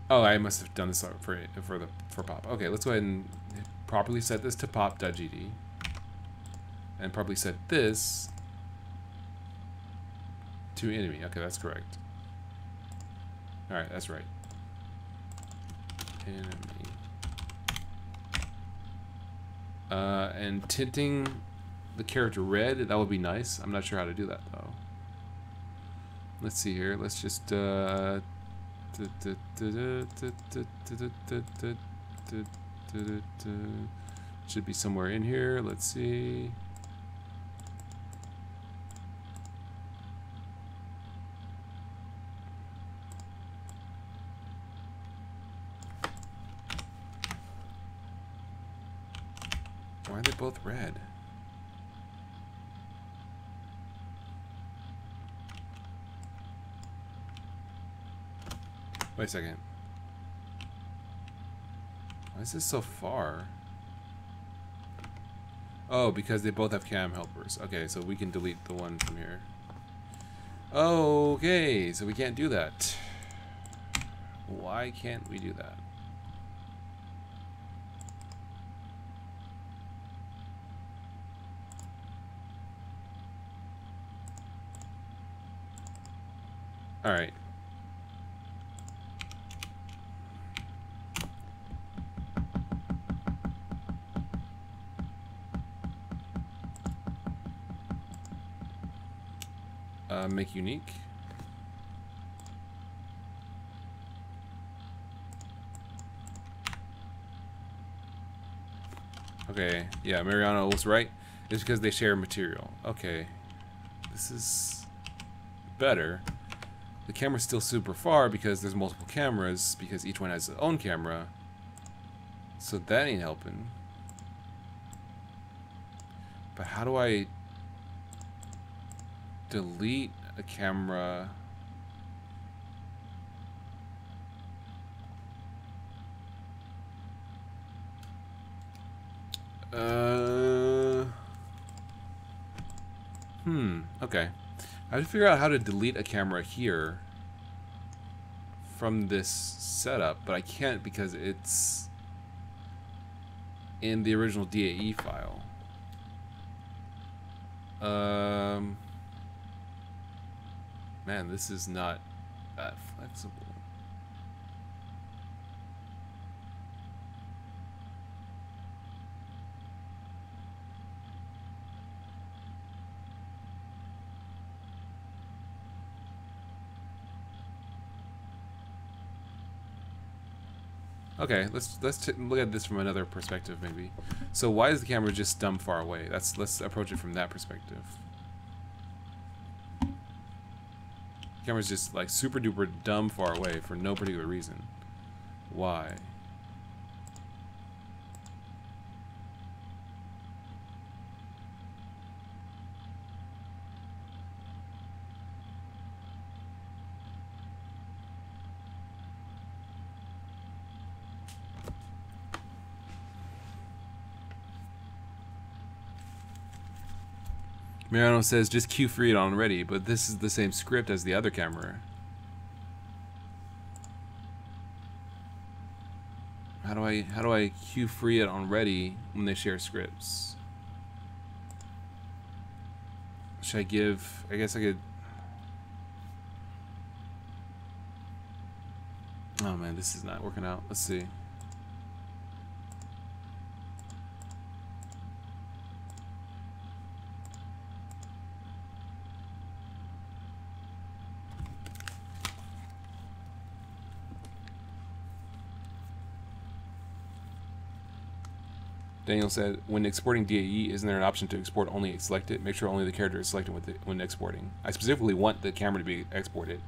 Oh, I must have done this for pop. Okay, let's go ahead and properly set this to pop.gd. And properly set this to enemy. Okay, that's correct. Alright, that's right. Enemy. And tinting the character red, that would be nice. I'm not sure how to do that though. Let's see here. Let's just should be somewhere in here. Let's see. Why are they both red? Wait a second. Why is this so far? Oh, because they both have cam helpers. Okay, so we can delete the one from here. Okay, so we can't do that. Why can't we do that? All right. Make unique. Okay, yeah, Mariano was right. It's because they share material. Okay, this is better. The camera's still super far because there's multiple cameras, because each one has its own camera. So that ain't helping. But how do I delete a camera? Okay. I have to figure out how to delete a camera here from this setup, but I can't because it's in the original DAE file. Man, this is not that flexible. Okay, let's look at this from another perspective, maybe. So why is the camera just dumb far away? Let's approach it from that perspective. The camera's just like super duper dumb far away for no particular reason. Why? Mariano says just queue free it on ready, but this is the same script as the other camera. How do I queue free it on ready when they share scripts? Should I give? I guess I could. Oh man, this is not working out. Let's see. Daniel said, when exporting DAE, isn't there an option to export only selected? Make sure only the character is selected with it when exporting. I specifically want the camera to be exported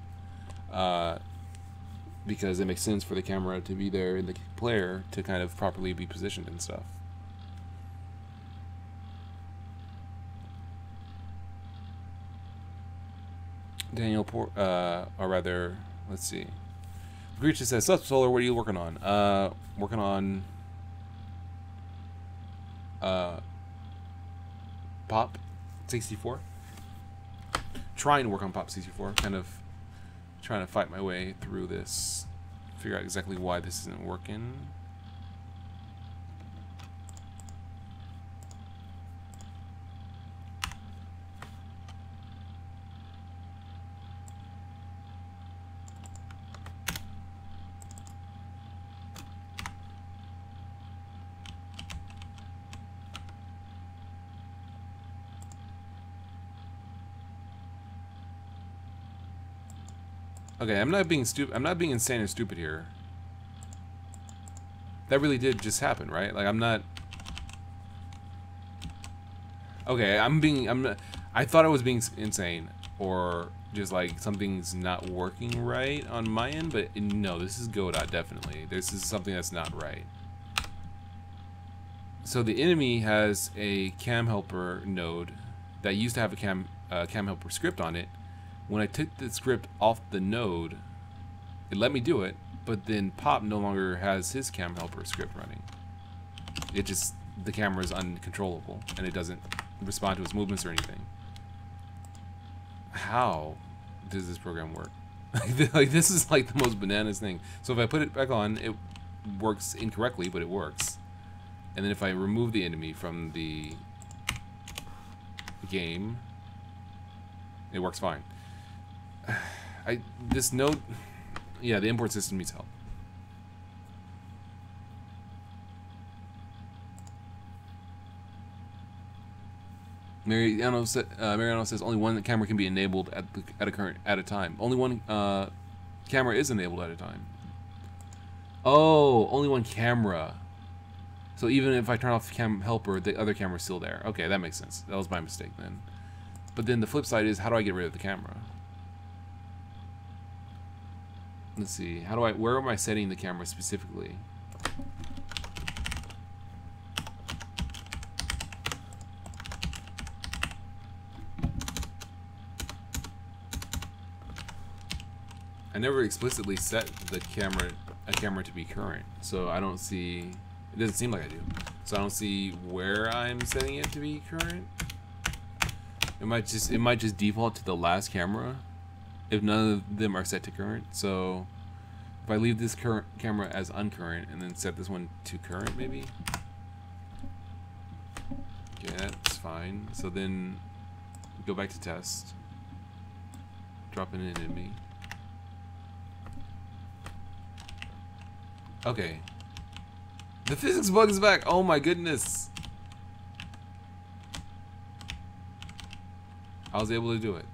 because it makes sense for the camera to be there in the player to kind of properly be positioned and stuff. Daniel, or rather, let's see. Breach says, "Sup, Solar? What are you working on?" Working on Pop 64. Trying to work on Pop 64. Kind of trying to fight my way through this. Figure out exactly why this isn't working. Okay, I'm not being stupid. I'm not being insane or stupid here. That really did just happen, right? Like I'm not. Okay, I thought I was being insane, or just like something's not working right on my end. But no, this is Godot definitely. This is something that's not right. So the enemy has a cam helper node that used to have a cam helper script on it. When I took the script off the node, it let me do it, but then Pop no longer has his cam helper script running. It just, the camera is uncontrollable, and it doesn't respond to its movements or anything. How does this program work? Like this is like the most bananas thing. So if I put it back on, it works incorrectly, but it works. And then if I remove the enemy from the game, it works fine. This node, yeah, the import system needs help. Mariano says only one camera can be enabled at a time. Only one camera is enabled at a time. Oh, only one camera. So even if I turn off cam helper, the other camera's still there. Okay, that makes sense. That was my mistake then. But then the flip side is, how do I get rid of the camera? Let's see. Where am I setting the camera specifically? I never explicitly set a camera to be current, so I don't see. It doesn't seem like I do, so I don't see where I'm setting it to be current. It might just default to the last camera if none of them are set to current. So if I leave this current camera as uncurrent and then set this one to current, maybe. Okay, that's fine. So then go back to test. Drop in an enemy. Okay. The physics bug is back. Oh my goodness. I was able to do it.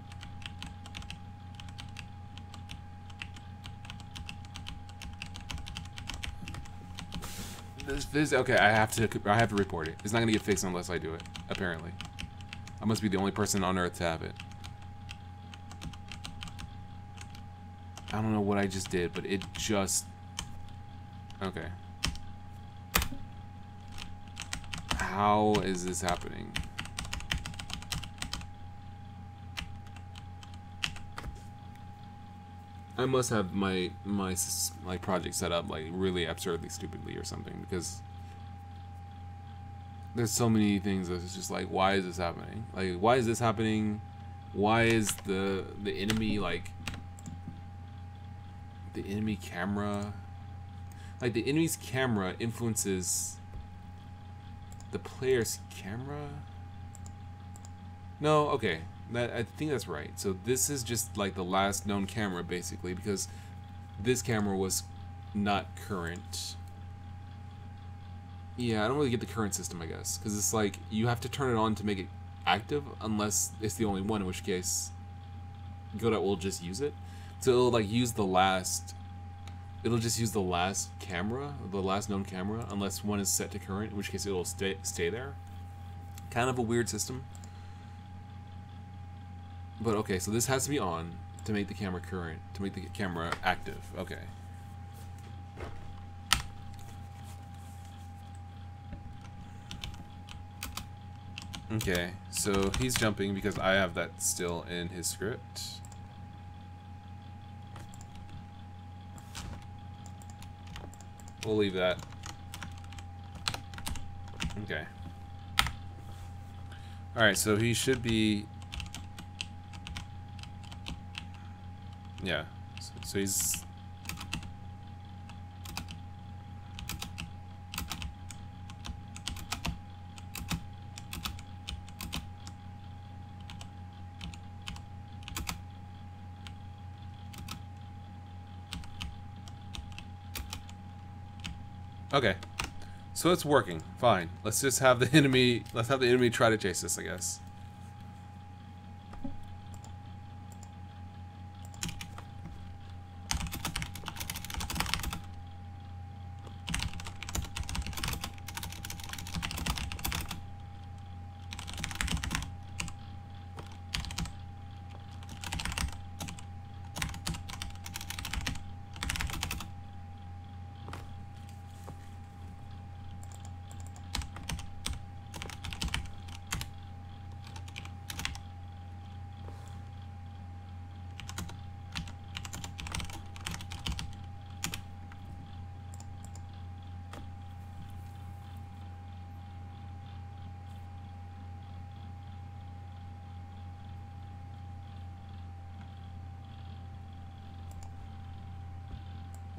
Okay, I have to report it. It's not gonna get fixed unless I do it, apparently. I must be the only person on Earth to have it. I don't know what I just did, but it just... Okay. How is this happening? I must have my project set up like really absurdly stupidly or something, because there's so many things that's just like, why is this happening? Like, why is this happening? Why is the enemy like the enemy camera? Like, the enemy's camera influences the player's camera? No, okay. I think that's right. So this is just like the last known camera, basically, because this camera was not current. Yeah, I don't really get the current system, I guess, because it's like you have to turn it on to make it active, unless it's the only one, in which case Godot will just use it. So it'll like use the last... It'll just use the last camera, the last known camera, unless one is set to current, in which case it'll stay there. Kind of a weird system. But okay, so this has to be on to make the camera current, to make the camera active. Okay. Okay, so he's jumping because I have that still in his script. We'll leave that. Okay. Alright, so he should be... Yeah. So he's... Okay, so it's working. Fine. Let's just have the enemy. Let's have the enemy try to chase us, I guess.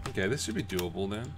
Okay, this should be doable then.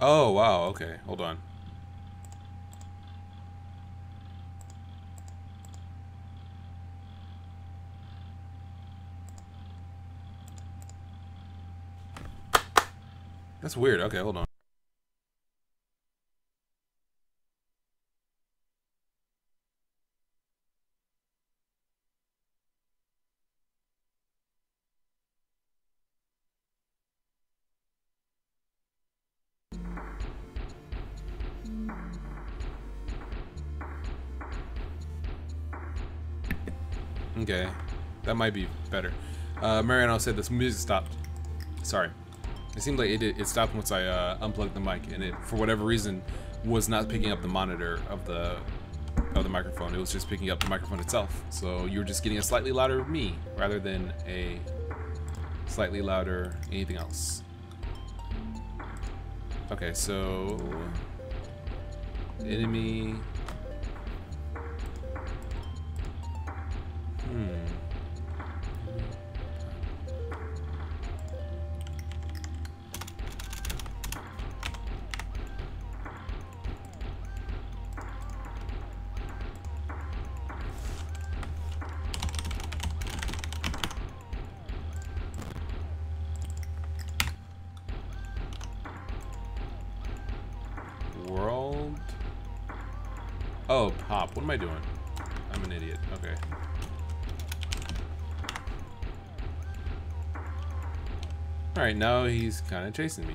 Oh, wow. Okay, hold on. That's weird. Okay, hold on. Okay, that might be better. Mariano said this music stopped. Sorry. It seemed like it stopped once I unplugged the mic, and it, for whatever reason, was not picking up the monitor of the microphone. It was just picking up the microphone itself. So you were just getting a slightly louder me rather than a slightly louder anything else. Okay, so enemy. World. Oh, pop. What am I doing? I'm an idiot. Okay. Alright, now he's kind of chasing me.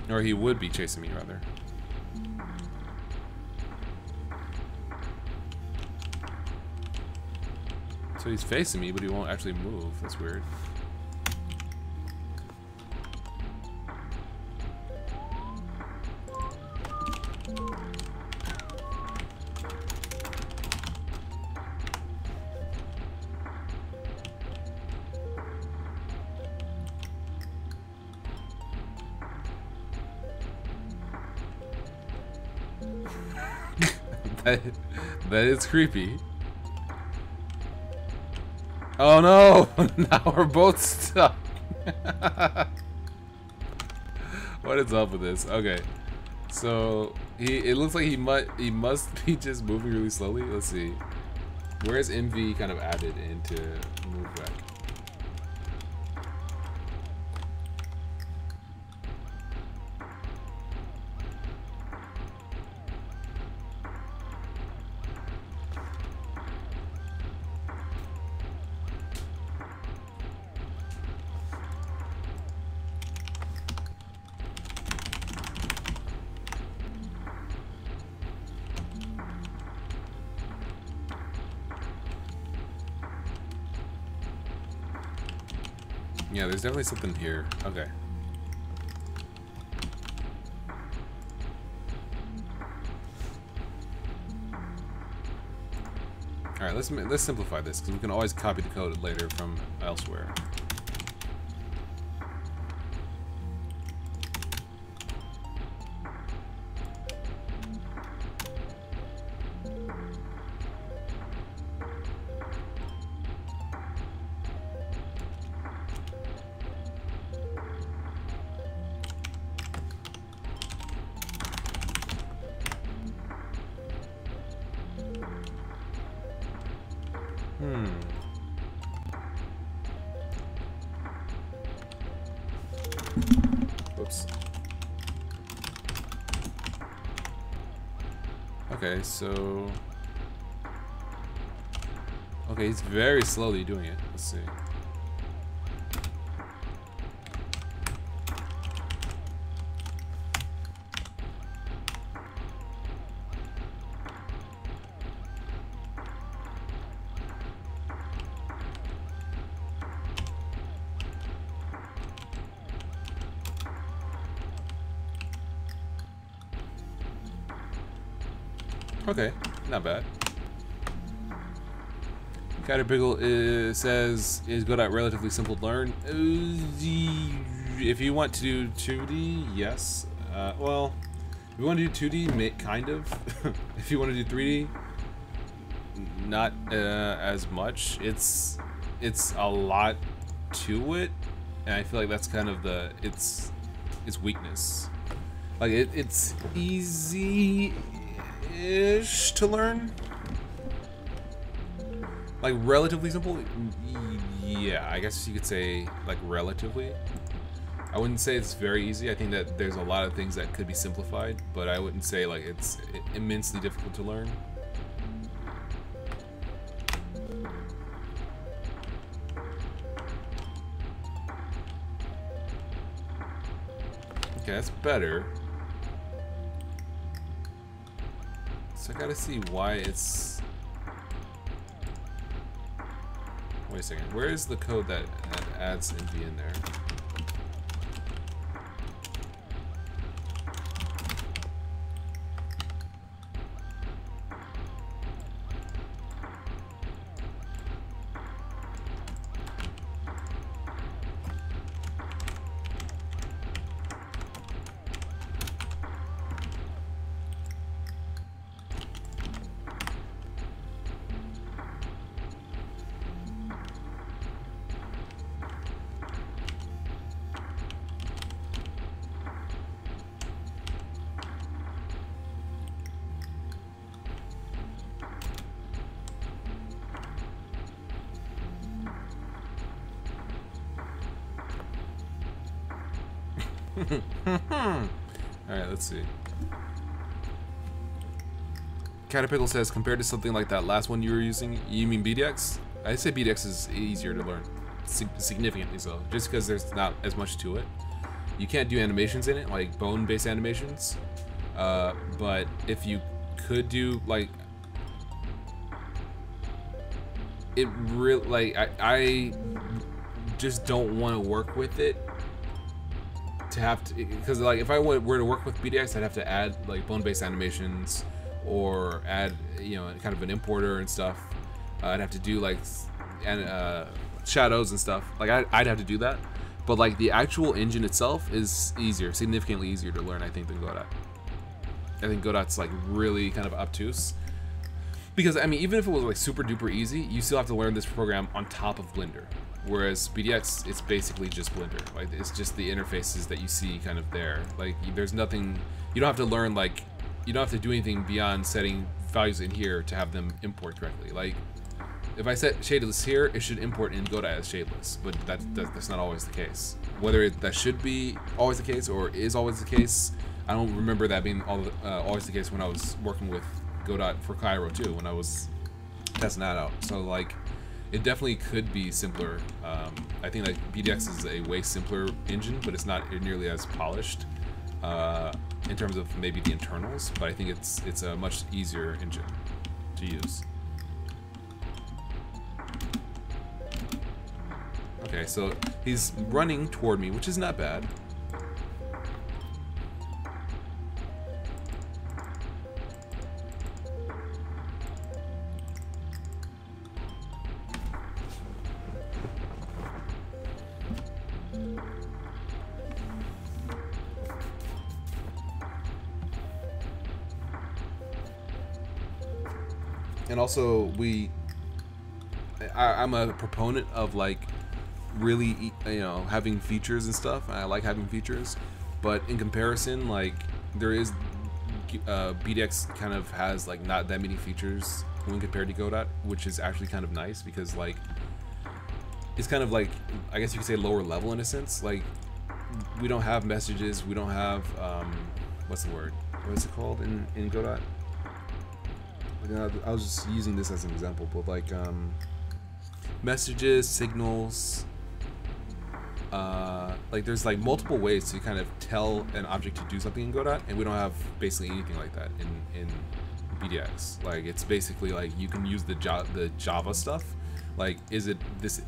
Or he would be chasing me, rather. So he's facing me, but he won't actually move. That's weird. That is creepy. Oh no! Now we're both stuck. What is up with this? Okay, so it looks like he must be just moving really slowly. Let's see. Where's MV kind of added into move back? Yeah, there's definitely something here. Okay. All right, let's simplify this because we can always copy the code later from elsewhere. Whoops. Okay, so... Okay, he's very slowly doing it. Let's see. Okay, not bad. Caterpillar says, is Godot relatively simple to learn? if you want to do 2D, yes. Well, if you want to do 2D, kind of. If you want to do 3D, not as much. It's a lot to it, and I feel like that's kind of its weakness. Like it's easy-ish to learn. Like relatively simple. Yeah, I guess you could say like relatively. I wouldn't say it's very easy. I think that there's a lot of things that could be simplified, but I wouldn't say like it's immensely difficult to learn. Okay, that's better. So I gotta see why it's... Wait a second, where is the code that adds NV in there? Alright, let's see. Caterpickle says, compared to something like that last one you were using, you mean BDX? I'd say BDX is easier to learn. Significantly so. Just because there's not as much to it. You can't do animations in it, like bone-based animations. But if you could do, like... It really, like, I just don't want to work with it. To have to, because like if I were to work with BDX, I'd have to add like bone-based animations or add, you know, kind of an importer and stuff. I'd have to do like shadows and stuff. Like I'd have to do that. But like the actual engine itself is easier, significantly easier to learn, I think, than Godot. I think Godot's like really kind of obtuse. Because I mean, even if it was like super duper easy, you still have to learn this program on top of Blender. Whereas BDX, it's basically just Blender. Like it's just the interfaces that you see kind of there. Like there's nothing, you don't have to learn, like you don't have to do anything beyond setting values in here to have them import correctly. Like if I set shadeless here, it should import in Godot as shadeless, but that's not always the case. Whether that should be always the case or is always the case, I don't remember that being always the case when I was working with Godot for Cairo too, when I was testing that out. So like, it definitely could be simpler. I think that BDX is a way simpler engine, but it's not nearly as polished in terms of maybe the internals. But I think it's a much easier engine to use. Okay, so he's running toward me, which is not bad. And also, I'm a proponent of like really, you know, having features and stuff. I like having features, but in comparison, like there is BDX kind of has like not that many features when compared to Godot, which is actually kind of nice because like it's kind of like, I guess you could say lower level in a sense. Like we don't have messages, we don't have what's the word? What is it called in Godot? I was just using this as an example, but like messages, signals, like there's like multiple ways to kind of tell an object to do something in Godot, and we don't have basically anything like that in BDX. Like it's basically like you can use the Java stuff. Like, is it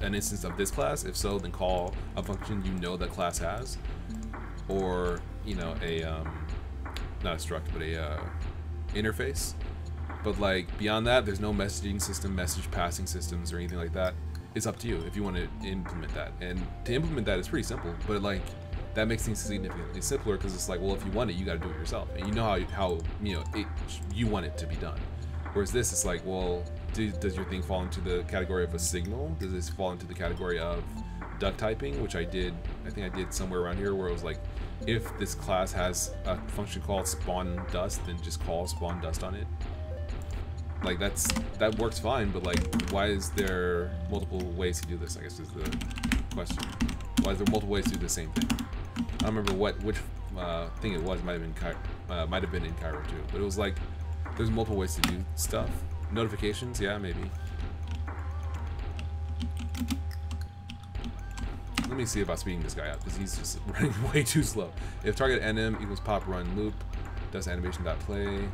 an instance of this class? If so, then call a function you know that class has, or you know not a struct, but a interface. But like beyond that, there's no messaging system, message passing systems, or anything like that. It's up to you if you want to implement that. And to implement that is pretty simple. But like that makes things significantly simpler because it's like, well, if you want it, you got to do it yourself, and you know how you know you want it to be done. Whereas this, it's like, well, does your thing fall into the category of a signal? Does this fall into the category of duck typing, which I think I did somewhere around here, where it was like, if this class has a function called spawn dust, then just call spawn dust on it. Like that works fine, but like, why is there multiple ways to do this? I guess is the question. Why is there multiple ways to do the same thing? I don't remember which thing it was. Might have been in Cairo too, but it was like, there's multiple ways to do stuff. Notifications, yeah, maybe. Let me see about speeding this guy up, because he's just running way too slow. If target nm equals pop run loop, does animation.play,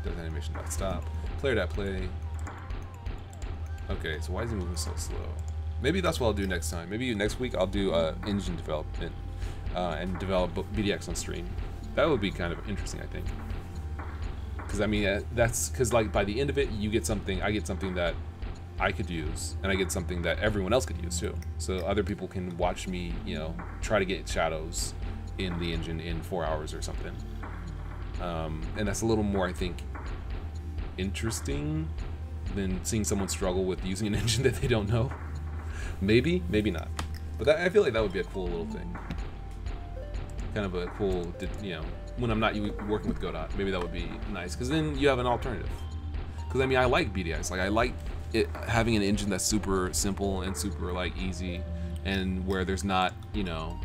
does animation.stop, player.play. Okay, so why is he moving so slow? Maybe that's what I'll do next time. Maybe next week I'll do engine development and develop BDX on stream. That would be kind of interesting, I think. Because I mean, that's because like by the end of it, you get something. I get something that I could use, and I get something that everyone else could use too. So other people can watch me, you know, try to get shadows in the engine in 4 hours or something. And that's a little more, I think, interesting than seeing someone struggle with using an engine that they don't know. Maybe, maybe not. But that, I feel like that would be a cool little thing. Kind of a cool, you know, when I'm not working with Godot, maybe that would be nice, because then you have an alternative. Because I mean, I like BDX. Like I like it having an engine that's super simple and super like easy, and where there's not, you know,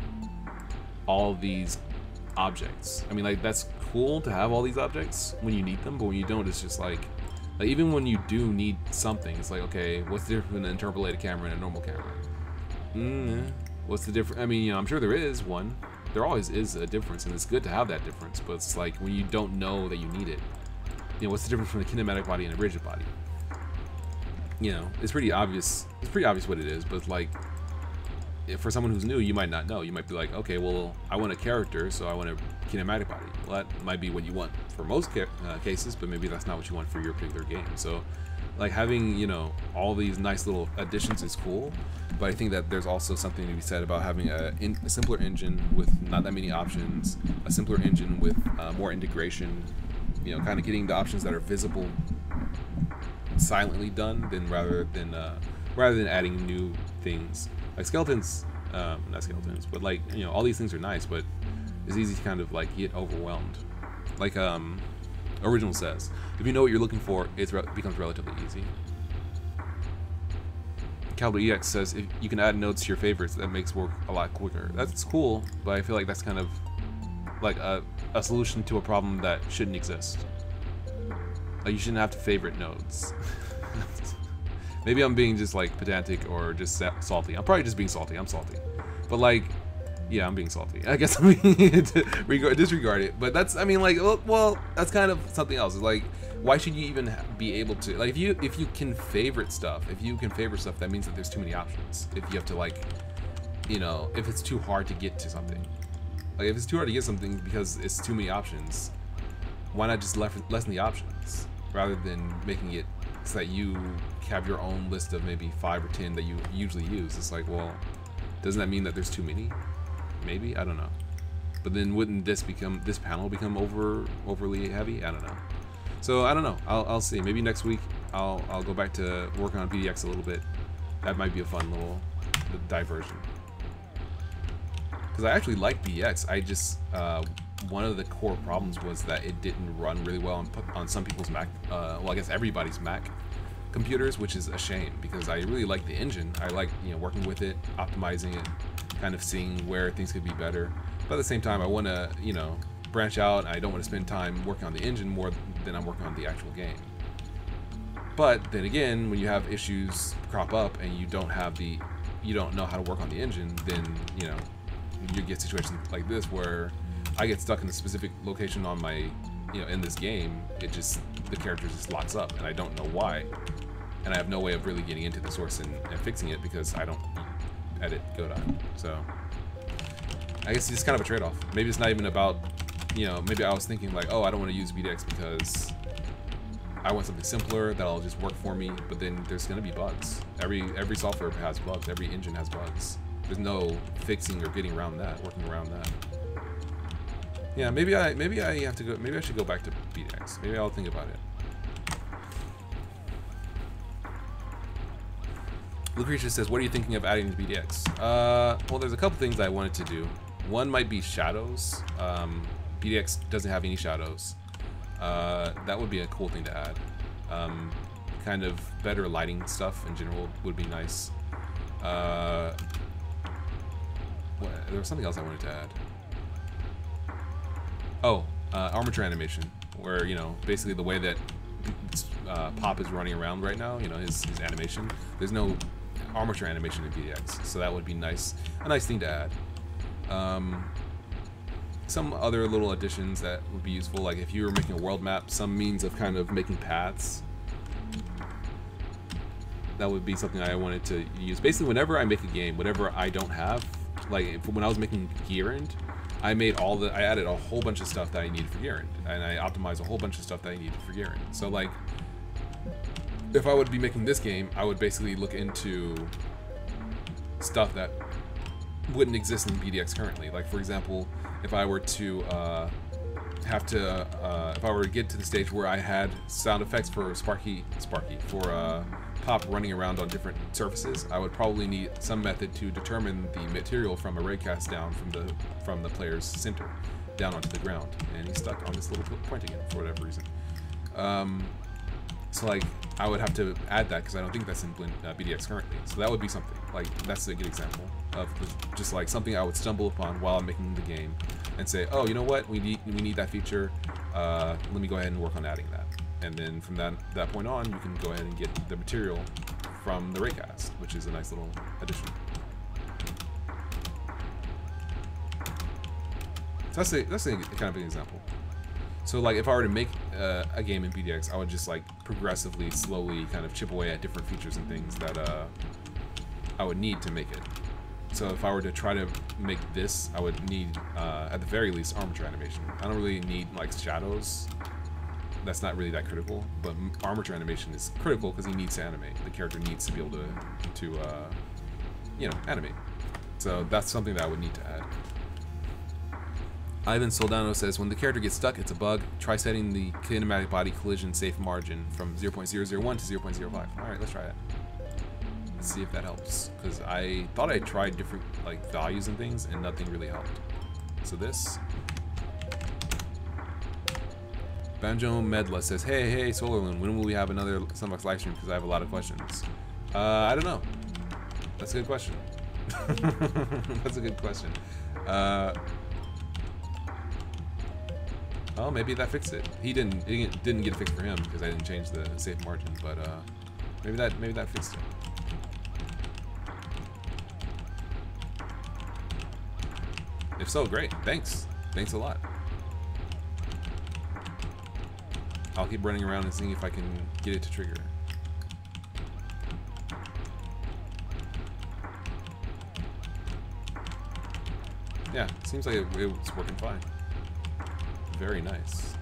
all these objects. I mean, like that's cool to have all these objects when you need them, but when you don't, it's just like even when you do need something, it's like, okay, what's the difference between an interpolated camera and a normal camera? What's the difference? I mean, you know, I'm sure there is one. There always is a difference, and it's good to have that difference, but it's like when you don't know that you need it, you know, what's the difference between a kinematic body and a rigid body? You know, it's pretty obvious. It's pretty obvious what it is, but like, if for someone who's new, you might not know. You might be like, okay, well, I want a character, so I want a kinematic body. Well, that might be what you want for most cases, but maybe that's not what you want for your particular game. So, like, having, you know, all these nice little additions is cool, but I think that there's also something to be said about having a simpler engine with not that many options, a simpler engine with more integration, you know, kind of getting the options that are visible silently done, rather than adding new things. Like skeletons, not skeletons, but like, you know, all these things are nice, but it's easy to kind of like get overwhelmed. Like Original says, if you know what you're looking for, it becomes relatively easy. Caliber EX says, if you can add nodes to your favorites, that makes work a lot quicker. That's cool, but I feel like that's kind of like a solution to a problem that shouldn't exist. Like, you shouldn't have to favorite nodes. Maybe I'm being just like pedantic or just salty. I'm probably just being salty. I'm salty. But like, yeah, I'm being salty. I guess I'm disregard it. But that's, I mean, like, well, that's kind of something else. It's like, why should you even be able to, like, if you can favorite stuff, that means that there's too many options. If you have to, like, you know, if it's too hard to get to something. Like, if it's too hard to get something because it's too many options, why not just lessen the options rather than making it so that you have your own list of maybe 5 or 10 that you usually use? It's like, well, doesn't that mean that there's too many? Maybe, I don't know. But then wouldn't this panel become overly heavy? I don't know. So I don't know. I'll see. Maybe next week I'll go back to working on BDX a little bit. That might be a fun little diversion. Because I actually like BDX. I just one of the core problems was that it didn't run really well on some people's Mac. Well, I guess everybody's Mac computers, which is a shame because I really like the engine. I like, you know, working with it, optimizing it, kind of seeing where things could be better. But at the same time, I want to, you know, branch out. I don't want to spend time working on the engine more than I'm working on the actual game. But then again, when you have issues crop up and you don't know how to work on the engine, then, you know, you get situations like this where I get stuck in a specific location on my, you know, in this game. The character just locks up and I don't know why. And I have no way of really getting into the source and fixing it because I don't edit Godot. So I guess it's just kind of a trade-off. Maybe it's not even about, you know, maybe I was thinking like, oh, I don't want to use BDX because I want something simpler that'll just work for me, but then there's going to be bugs. Every software has bugs. Every engine has bugs. There's no fixing or getting around that, working around that. Yeah, maybe I have to go. Maybe I should go back to BDX. Maybe I'll think about it. Lucretia says, "What are you thinking of adding to BDX?" Well, there's a couple things I wanted to do. One might be shadows. BDX doesn't have any shadows. That would be a cool thing to add. Kind of better lighting stuff in general would be nice. There was something else I wanted to add. Oh, armature animation, where, you know, basically the way that Pop is running around right now, you know, his animation, there's no armature animation in BDX, so that would be nice, a nice thing to add. Some other little additions that would be useful, like if you were making a world map, some means of kind of making paths. That would be something I wanted to use. Basically, whenever I make a game, whatever I don't have, like when I was making Gearend, I added a whole bunch of stuff that I needed for Gearend, and I optimized a whole bunch of stuff that I needed for Gearend. So like, if I would be making this game, I would basically look into stuff that wouldn't exist in BDX currently. Like for example, if I were to if I were to get to the stage where I had sound effects for Pop running around on different surfaces, I would probably need some method to determine the material from a raycast down from the player's center down onto the ground, and he's stuck on this little point again for whatever reason. So like, I would have to add that because I don't think that's in BDX currently. So that would be something like, that's a good example of just like something I would stumble upon while I'm making the game and say, oh, you know what, we need that feature. Let me go ahead and work on adding that. And then from that point on, you can go ahead and get the material from the raycast, which is a nice little addition. So that's a kind of an example. So like, if I were to make a game in BDX, I would just like progressively, slowly kind of chip away at different features and things that I would need to make it. So if I were to try to make this, I would need, at the very least, armature animation. I don't really need like shadows. That's not really that critical, but armature animation is critical because he needs to animate. The character needs to be able to you know, animate. So that's something that I would need to add. Ivan Soldano says, when the character gets stuck, it's a bug. Try setting the kinematic body collision safe margin from 0.001 to 0.05. All right, let's try it. Let's see if that helps, because I thought I tried different like values and things, and nothing really helped. So this. Banjo Medla says, hey, SolarLune, when will we have another Sunbox live stream? Because I have a lot of questions. I don't know. That's a good question. That's a good question. Oh, maybe that fixed it. It didn't get fixed for him because I didn't change the safe margin, but maybe that fixed it. If so, great. Thanks a lot. I'll keep running around and seeing if I can get it to trigger. Yeah, seems like it's working fine. Very nice.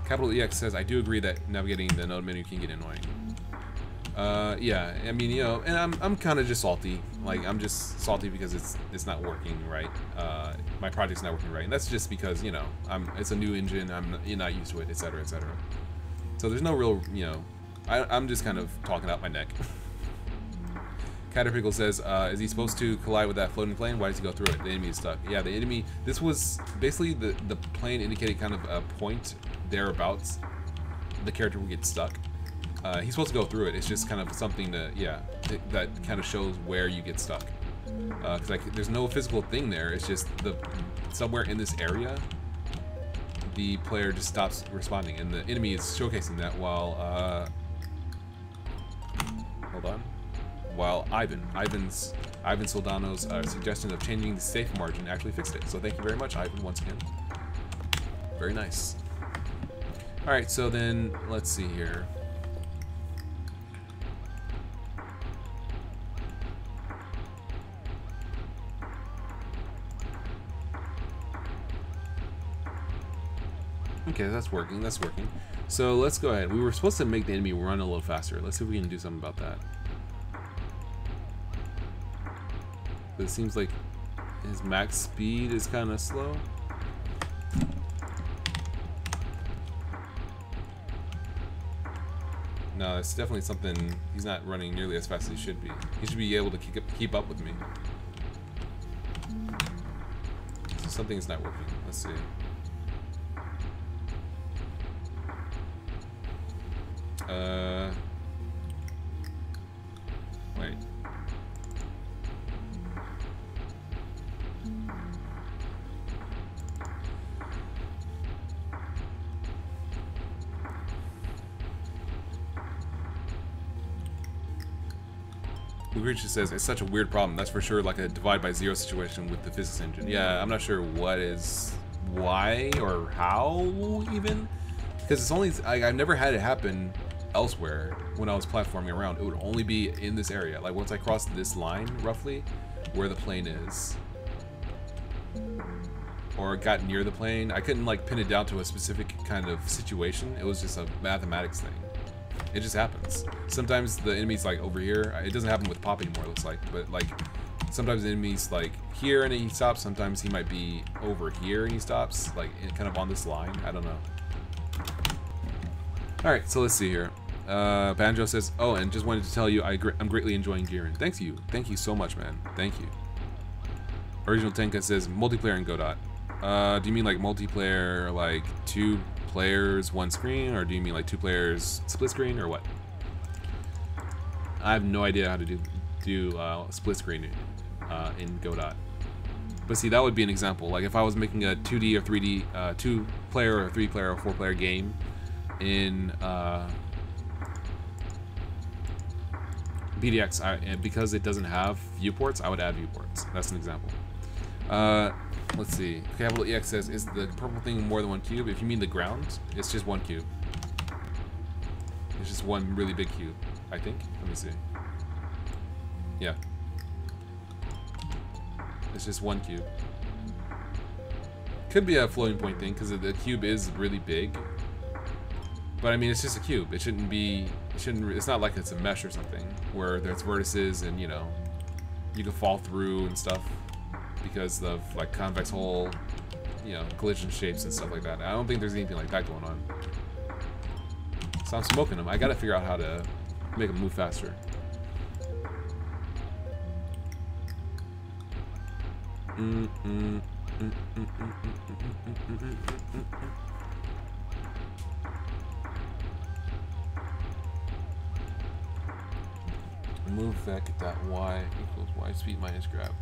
Capital EX says, I do agree that navigating the node menu can get annoying. Yeah, I mean, you know, and I'm kind of just salty. Like, I'm just salty because it's not working right. My project's not working right, and that's just because, you know, it's a new engine. I'm not used to it, etc., etc. So there's no real, you know, I'm just kind of talking out my neck. Caterpickle says, is he supposed to collide with that floating plane? Why does he go through it? The enemy is stuck. Yeah, the enemy, this was basically the plane indicated kind of a point thereabouts. The character will get stuck. He's supposed to go through it. It's just kind of something that, yeah, that kind of shows where you get stuck. Because like, there's no physical thing there. It's just somewhere in this area, the player just stops responding, and the enemy is showcasing that while hold on. While Ivan Soldano's suggestion of changing the safe margin actually fixed it. So thank you very much, Ivan, once again. Very nice. All right, so then let's see here. Okay, that's working. That's working. So let's go ahead. We were supposed to make the enemy run a little faster. Let's see if we can do something about that. But it seems like his max speed is kind of slow. No, it's definitely something. He's not running nearly as fast as he should be. He should be able to keep up with me. So something's not working. Let's see. Wait. Lucretia says it's such a weird problem. That's for sure like a divide by zero situation with the physics engine. Yeah, I'm not sure why or how even, because it's only I've never had it happen elsewhere when I was platforming around. It would only be in this area. Like once I crossed this line roughly where the plane is, or got near the plane, I couldn't like pin it down to a specific kind of situation. It was just a mathematics thing. It just happens. Sometimes the enemy's like over here. It doesn't happen with Pop anymore, it looks like, but like sometimes the enemy's like here and he stops. Sometimes he might be over here and he stops, like kind of on this line. I don't know. All right, so let's see here. Banjo says, "Oh, and just wanted to tell you I'm greatly enjoying Jiren." Thank you so much, man. Thank you. Original Tenka says multiplayer in Godot. Do you mean like multiplayer, like 2 players, 1 screen, or do you mean like 2 players, split screen, or what? I have no idea how to do split screen in Godot. But see, that would be an example. Like if I was making a 2D or 3D, 2-player or 3-player or 4-player game in BDX, and because it doesn't have viewports, I would add viewports. That's an example. Let's see. Capital EX says, is the purple thing more than 1 cube? If you mean the ground, it's just 1 cube. It's just 1 really big cube, I think. Let me see. Yeah. It's just 1 cube. Could be a floating point thing, because the cube is really big. But I mean, it's just a cube. It shouldn't be, it's not like it's a mesh or something, where there's vertices and, you know, you can fall through and stuff. Because of like convex hole, you know, collision shapes and stuff like that. I don't think there's anything like that going on. So I'm smoking them. I gotta figure out how to make them move faster. Move vec dot y equals y speed minus gravity.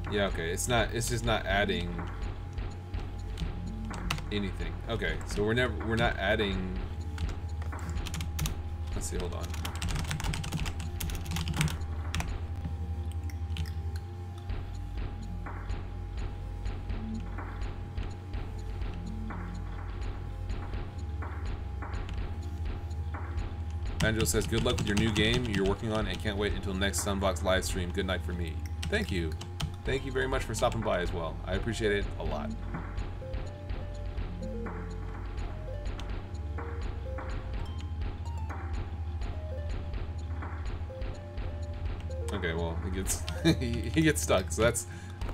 Yeah, okay, it's just not adding anything. Okay, so we're not adding, let's see, hold on. Angelo says, good luck with your new game you're working on and can't wait until next Sunbox live stream. Good night for me. Thank you. Thank you very much for stopping by as well. I appreciate it a lot. Okay, well, he gets he gets stuck. So that's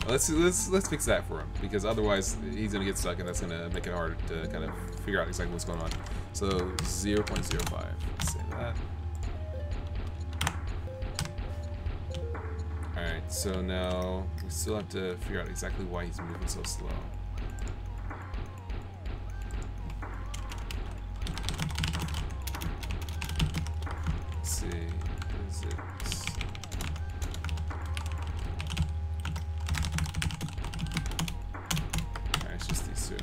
let's fix that for him, because otherwise he's gonna get stuck and that's gonna make it hard to kind of figure out exactly what's going on. So 0.05. Let's say that. Alright, so now we still have to figure out exactly why he's moving so slow. Let's see, is it... Alright, it's just these 2.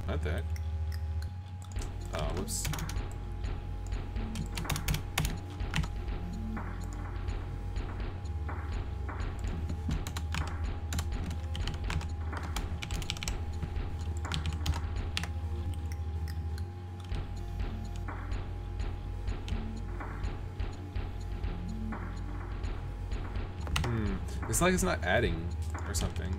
What the heck? Oh, whoops. It's like it's not adding or something.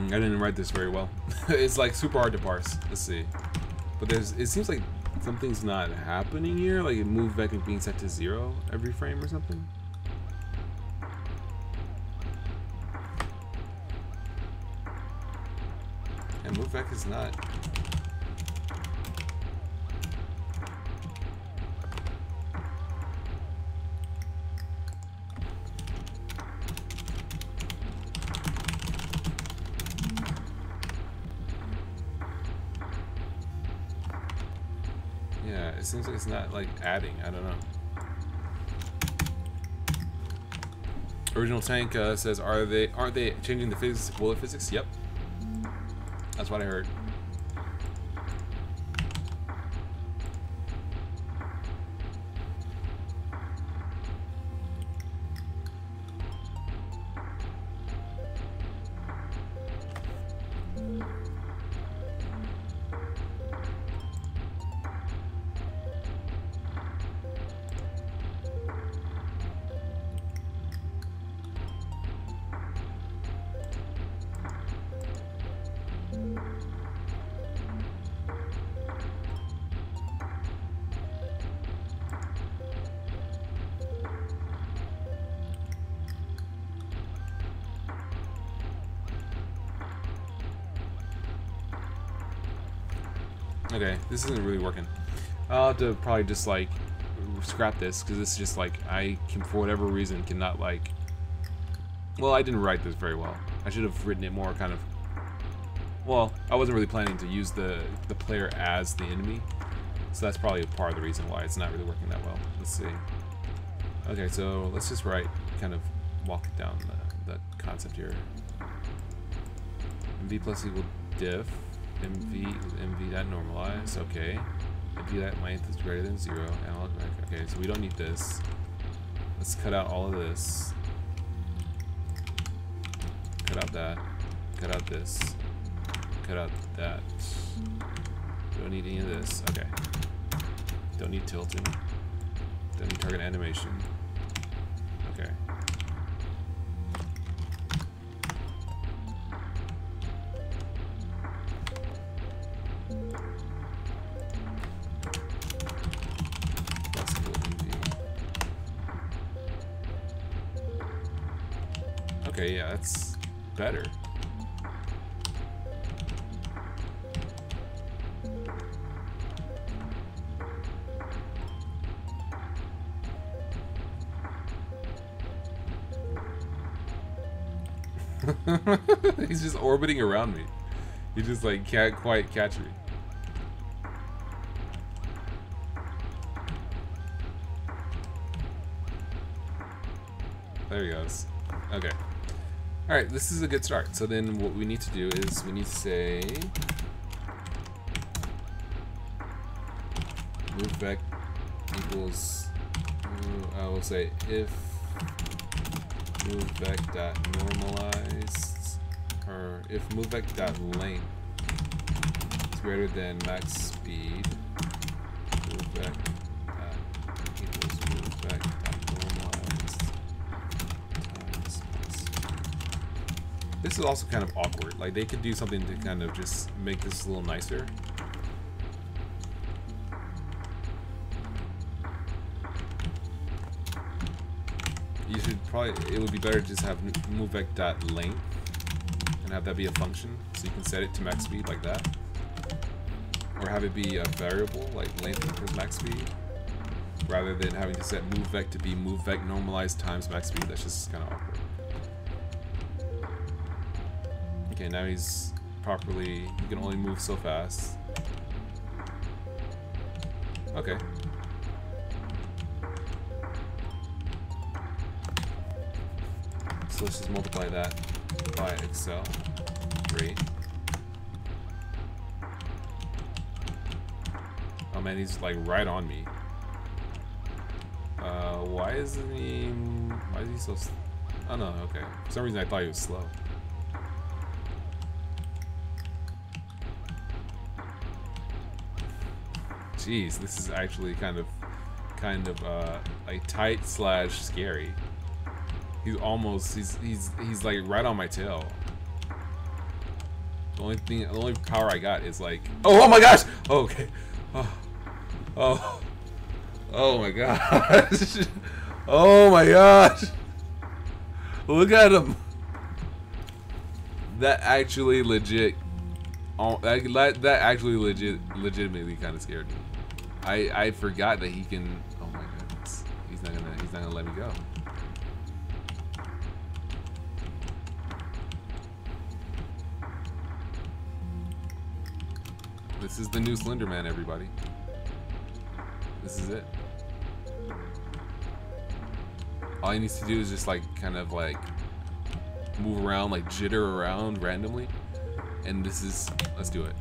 I didn't write this very well. It's like super hard to parse. Let's see. But it seems like something's not happening here. Like move back and being set to 0 every frame or something. And move back is not. Yeah, it seems like it's not like adding. I don't know. Original Tank says, aren't they changing the physics to bullet physics? Yep. That's what I heard. Okay, this isn't really working. I'll have to probably just like scrap this because this is just like I can for whatever reason cannot like. Well, I didn't write this very well. I should have written it more kind of. Well, I wasn't really planning to use the player as the enemy, so that's probably part of the reason why it's not really working that well. Let's see. Okay, so let's just write, kind of walk down the concept here. MV plus equal diff. MV that normalize, okay. MV that length is greater than 0. Analog, okay, so we don't need this. Let's cut out all of this. Cut out that. Cut out this. Cut out that. Don't need any of this. Okay. Don't need tilting. Don't need target animation. Okay. Okay, yeah, that's better. He's just orbiting around me. He just like can't quite catch me. There he goes. Okay. Alright, this is a good start. So then what we need to do is we need to say move vec equals I will say if move vec dot normalized, or if move vec dot length is greater than max speed, move vec equals move vec dot normalized times max speed. This is also kind of awkward. Like they could do something to kind of just make this a little nicer. You should probably, it would be better to just have movevec.length and have that be a function, so you can set it to max speed like that. Or have it be a variable, like length equals max speed, rather than having to set movevec to be movevec normalized times max speed. That's just kind of awkward. Okay, now he's properly. You can only move so fast. Okay. So let's just multiply that by Excel. Great. Oh man, he's like right on me. Why is he so oh no, okay. For some reason I thought he was slow. Jeez, this is actually kind of like tight / scary. He's almost he's like right on my tail. The only power I got is like oh my gosh! Oh, okay. Oh my gosh. Oh my gosh. Look at him. That actually legit that actually legitimately kind of scared me. I forgot that he can. Oh my goodness. He's not gonna let me go. This is the new Slender Man, everybody. This is it. All he needs to do is just like kind of like move around, like jitter around randomly. And this is, let's do it.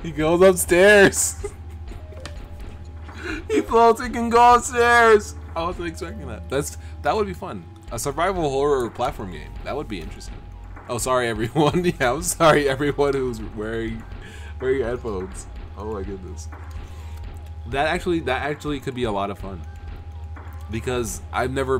He goes upstairs. He floats and can go upstairs. I wasn't expecting that. That would be fun. A survival horror platform game. That would be interesting. Oh, sorry everyone. Yeah, I'm sorry everyone who's wearing headphones. Oh my goodness. That actually could be a lot of fun. Because I've never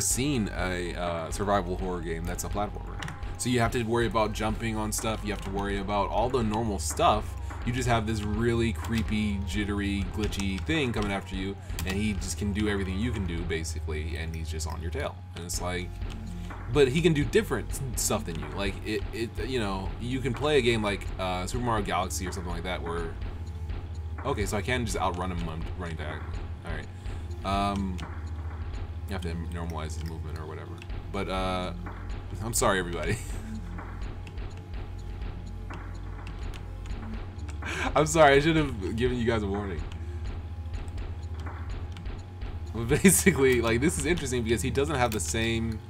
seen a survival horror game that's a platformer. So you have to worry about jumping on stuff. You have to worry about all the normal stuff. You just have this really creepy, jittery, glitchy thing coming after you, and he just can do everything you can do, basically, and he's just on your tail. And it's like, but he can do different stuff than you. Like, you know, you can play a game like Super Mario Galaxy or something like that where, okay, so I can just outrun him when I'm running diagonally. Alright. You have to normalize his movement or whatever. But, I'm sorry, everybody. I'm sorry, I should have given you guys a warning. But basically, like, this is interesting because he doesn't have the same...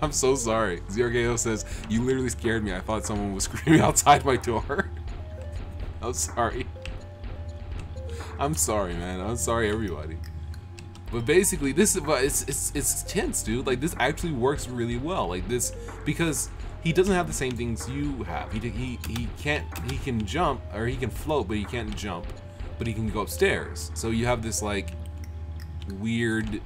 I'm so sorry. ZeroKO says, you literally scared me. I thought someone was screaming outside my door. I'm sorry. I'm sorry, man. I'm sorry, everybody. But basically, this is it's tense, dude. Like, this actually works really well. Like this, because he doesn't have the same things you have. He can jump, or he can float, but he can't jump. But he can go upstairs. So you have this like weird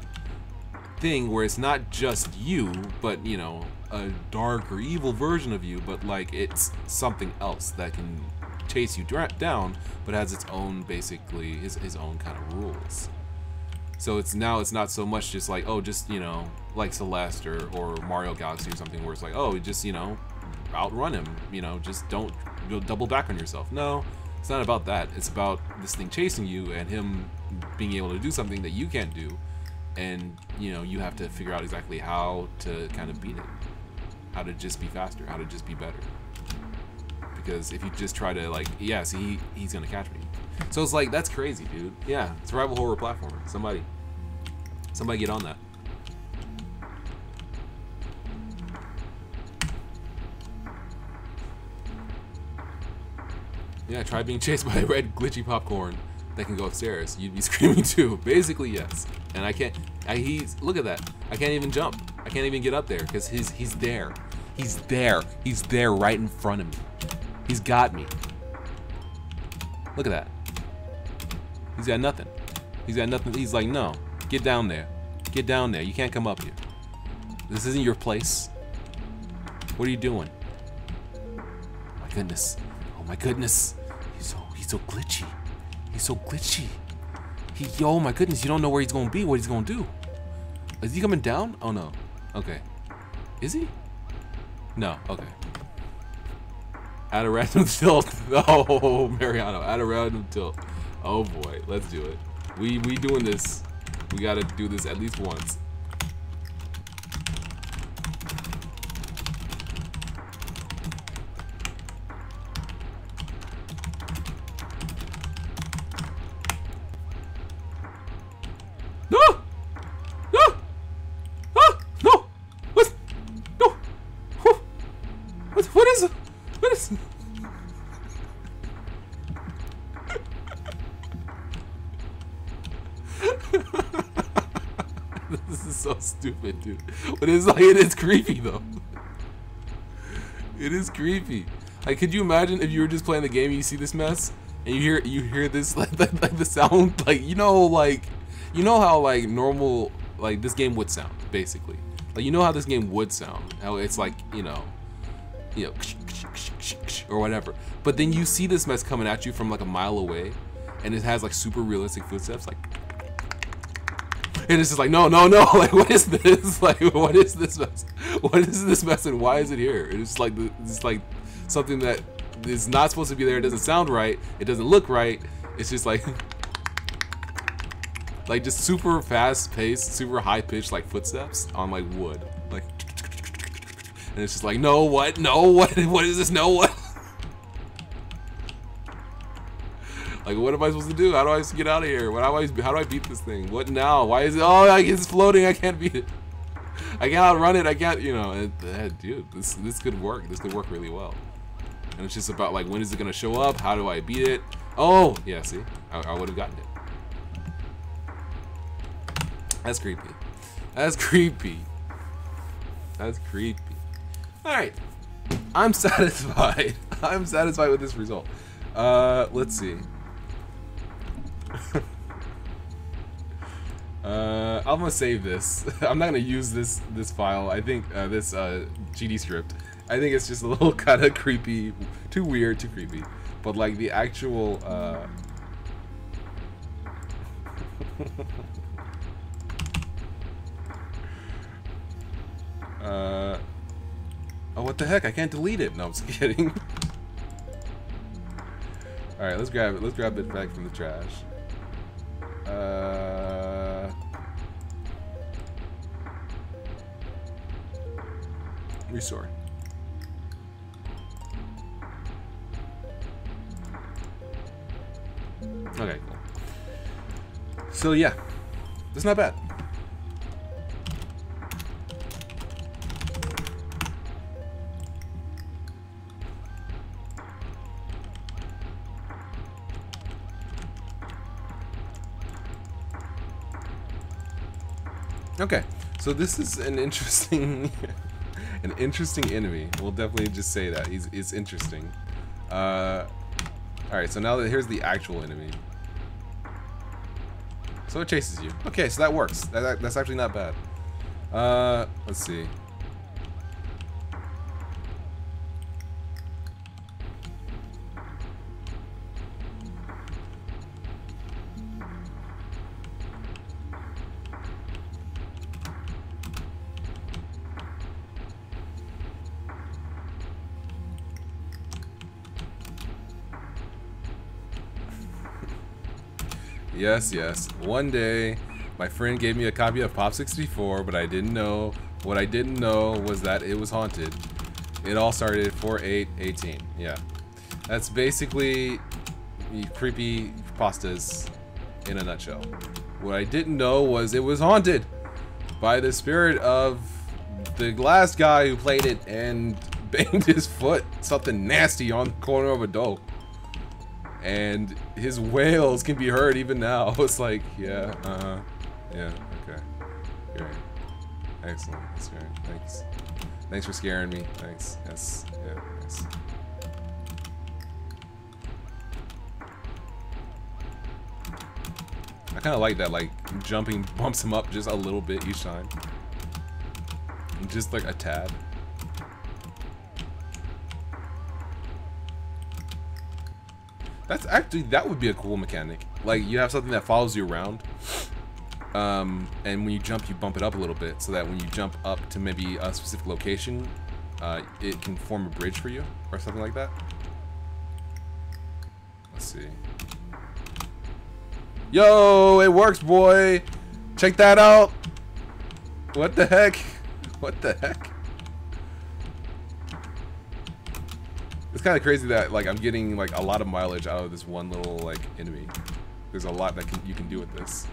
thing where it's not just you, but you know, a dark or evil version of you, but like it's something else that can chase you down, but has its own, basically his own kind of rules. So it's not so much just like, oh, just, you know, like Celeste or Mario Galaxy or something, where it's like, oh, just, you know, outrun him, you know, just don't double back on yourself. No, it's not about that. It's about this thing chasing you and him being able to do something that you can't do, and, you know, you have to figure out exactly how to kind of beat it, how to just be faster, how to just be better. Because if you just try to, like, yeah, see, he's gonna catch me. So it's like, that's crazy, dude. Yeah, survival horror platformer. Somebody get on that. Yeah, try being chased by a red glitchy popcorn that can go upstairs. You'd be screaming too. Basically, yes. And I can't. Look at that. I can't even jump. I can't even get up there because he's there. He's there. He's there right in front of me. He's got me. Look at that. He's got nothing. He's got nothing. He's like, no, get down there. Get down there. You can't come up here. This isn't your place. What are you doing? Oh my goodness. Oh my goodness. He's so glitchy. He's so glitchy. Oh my goodness. You don't know where he's gonna be. What he's gonna do? Is he coming down? Oh no. Okay. Is he? No. Okay. Add a random tilt. Oh, Mariano. Add a random tilt. Oh boy. Let's do it. We doing this. We gotta do this at least once. No! No! Ah! No! What? No! What is it? What is it? This is so stupid, dude. But it's like, it is creepy though. It is creepy. Like, could you imagine if you were just playing the game and you see this mess and you hear this like the sound, like, you know how like normal, like this game would sound, basically. Like, you know how this game would sound. How it's like, you know, or whatever. But then you see this mess coming at you from like a mile away, and it has like super realistic footsteps, like, and it's just like, no, like, what is this? Like, what is this mess? What is this mess, and why is it here? It's like something that is not supposed to be there. It doesn't sound right. It doesn't look right. It's just like just super fast paced, super high pitched like footsteps on like wood, like, and it's just like, no, what is this? No, what? Like, what am I supposed to do? How do I get out of here? How do I beat this thing? What now? Why is it? Oh, it's floating. I can't beat it. I can't outrun it. I can't, you know. Dude, this could work. This could work really well. And it's just about like, when is it gonna show up? How do I beat it? Oh, yeah. See, I would have gotten it. That's creepy. That's creepy. That's creepy. All right, I'm satisfied. I'm satisfied with this result. Let's see. I'm gonna save this. I'm not gonna use this file. I think this GD script. I think it's just a little kind of creepy, too weird, too creepy. But like the actual oh, what the heck? I can't delete it. No, I'm just kidding. All right, let's grab it. Let's grab it back from the trash. Restore. Okay, cool. So yeah, that's not bad. Okay, so this is an interesting, an interesting enemy. We'll definitely just say that he's interesting. All right, so now that here's the actual enemy. So it chases you. Okay, so that works. That's actually not bad. Let's see. Yes, yes. One day, my friend gave me a copy of Pop 64, but I didn't know. What I didn't know was that it was haunted. It all started 4/8/18. Yeah. That's basically creepy pastas in a nutshell. What I didn't know was it was haunted by the spirit of the last guy who played it and banged his foot something nasty on the corner of a door. And his wails can be heard even now. It's like, yeah, yeah, okay. Great. Excellent. That's great. Thanks. Thanks for scaring me. Thanks. Yes. Yeah, yes. I kind of like that, like, jumping bumps him up just a little bit each time. Just like a tad. That's actually, that would be a cool mechanic. Like, you have something that follows you around. And when you jump, you bump it up a little bit so that when you jump up to maybe a specific location, it can form a bridge for you or something like that. Let's see. Yo, it works, boy. Check that out. What the heck? What the heck? It's kind of crazy that like I'm getting like a lot of mileage out of this one little like enemy. There's a lot that you can do with this.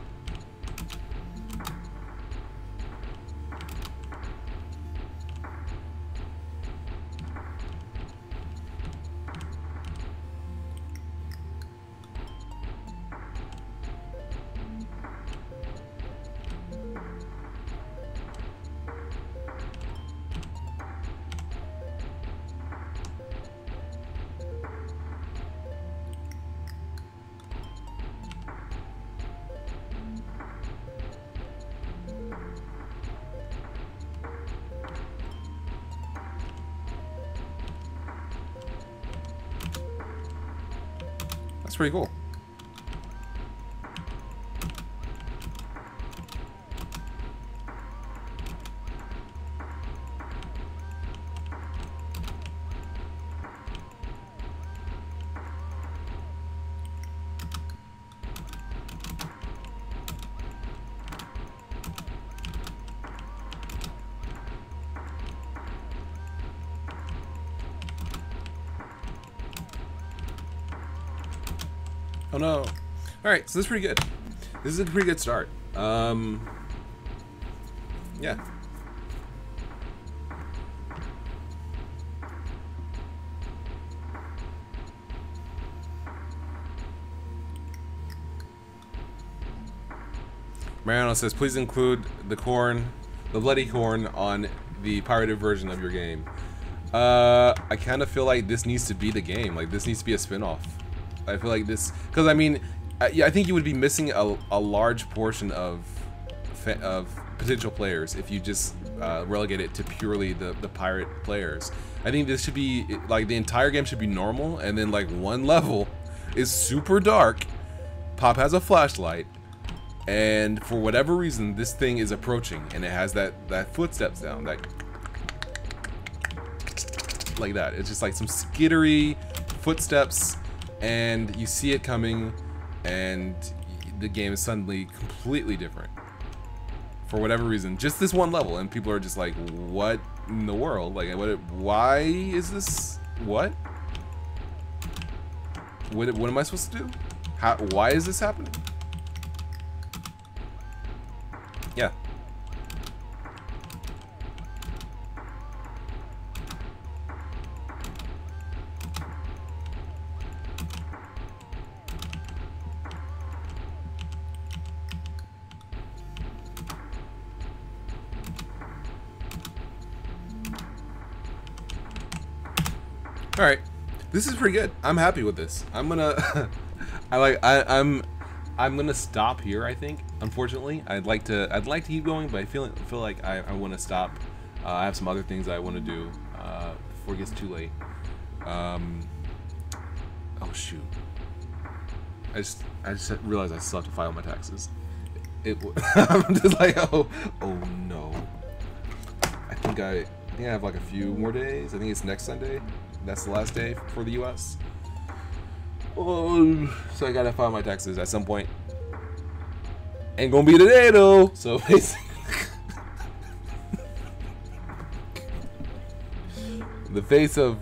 That's pretty cool. Oh no. Alright, so this is pretty good. This is a pretty good start. Yeah. Mariano says, please include the corn, the bloody corn on the pirated version of your game. I kind of feel like this needs to be the game. Like, this needs to be a spin-off. I feel like this, because I mean, yeah, I think you would be missing a large portion of potential players if you just relegate it to purely the pirate players. I think this should be like the entire game should be normal, and then like one level is super dark. Pop has a flashlight, and for whatever reason, this thing is approaching, and it has that footsteps down, that like that. It's just like some skittery footsteps. And you see it coming, and the game is suddenly completely different. For whatever reason, just this one level, and people are just like, what in the world? Like, why is this? What? What am I supposed to do? Why is this happening? Yeah. All right, this is pretty good. I'm happy with this. I'm gonna, I'm gonna stop here. I think, unfortunately, I'd like to keep going, but I feel like I want to stop. I have some other things I want to do before it gets too late. Oh shoot! I just realized I still have to file my taxes. I'm just like, oh no. I think I have like a few more days. I think it's next Sunday. That's the last day for the US. Oh, so I gotta file my taxes at some point. Ain't gonna be today though. So basically, the face of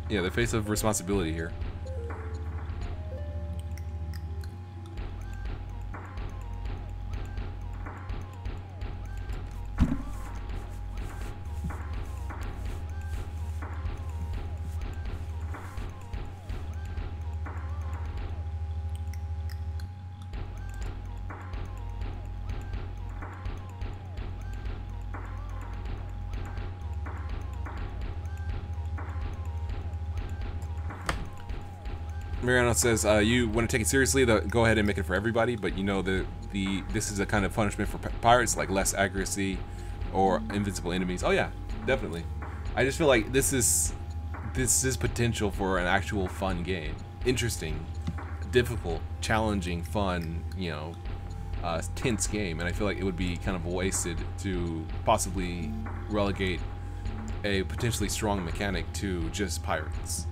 yeah, the face of responsibility here. Mariano says, you want to take it seriously, go ahead and make it for everybody, but you know this is a kind of punishment for pirates, like less accuracy or invincible enemies. Oh yeah, definitely. I just feel like this is potential for an actual fun game. Interesting, difficult, challenging, fun, you know, tense game, and I feel like it would be kind of wasted to possibly relegate a potentially strong mechanic to just pirates.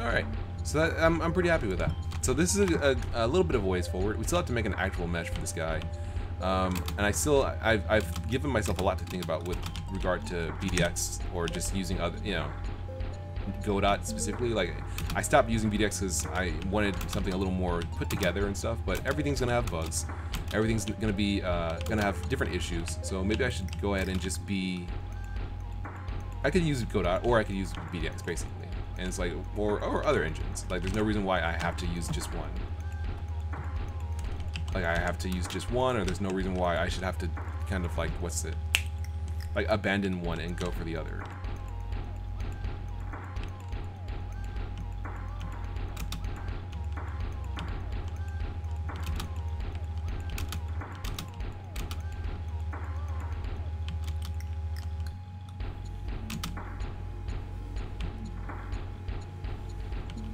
Alright, so that, I'm pretty happy with that. So this is a little bit of a ways forward. We still have to make an actual mesh for this guy. And I've given myself a lot to think about with regard to BDX or just using other, you know, Godot specifically. Like, I stopped using BDX because I wanted something a little more put together and stuff, but everything's gonna have bugs. Everything's gonna be, gonna have different issues. So maybe I should go ahead and just be, I could use Godot or I could use BDX basically. And it's like, or other engines. Like, there's no reason why I have to use just one. Like, I have to use just one, or there's no reason why I should have to kind of like, what's it? Like, abandon one and go for the other.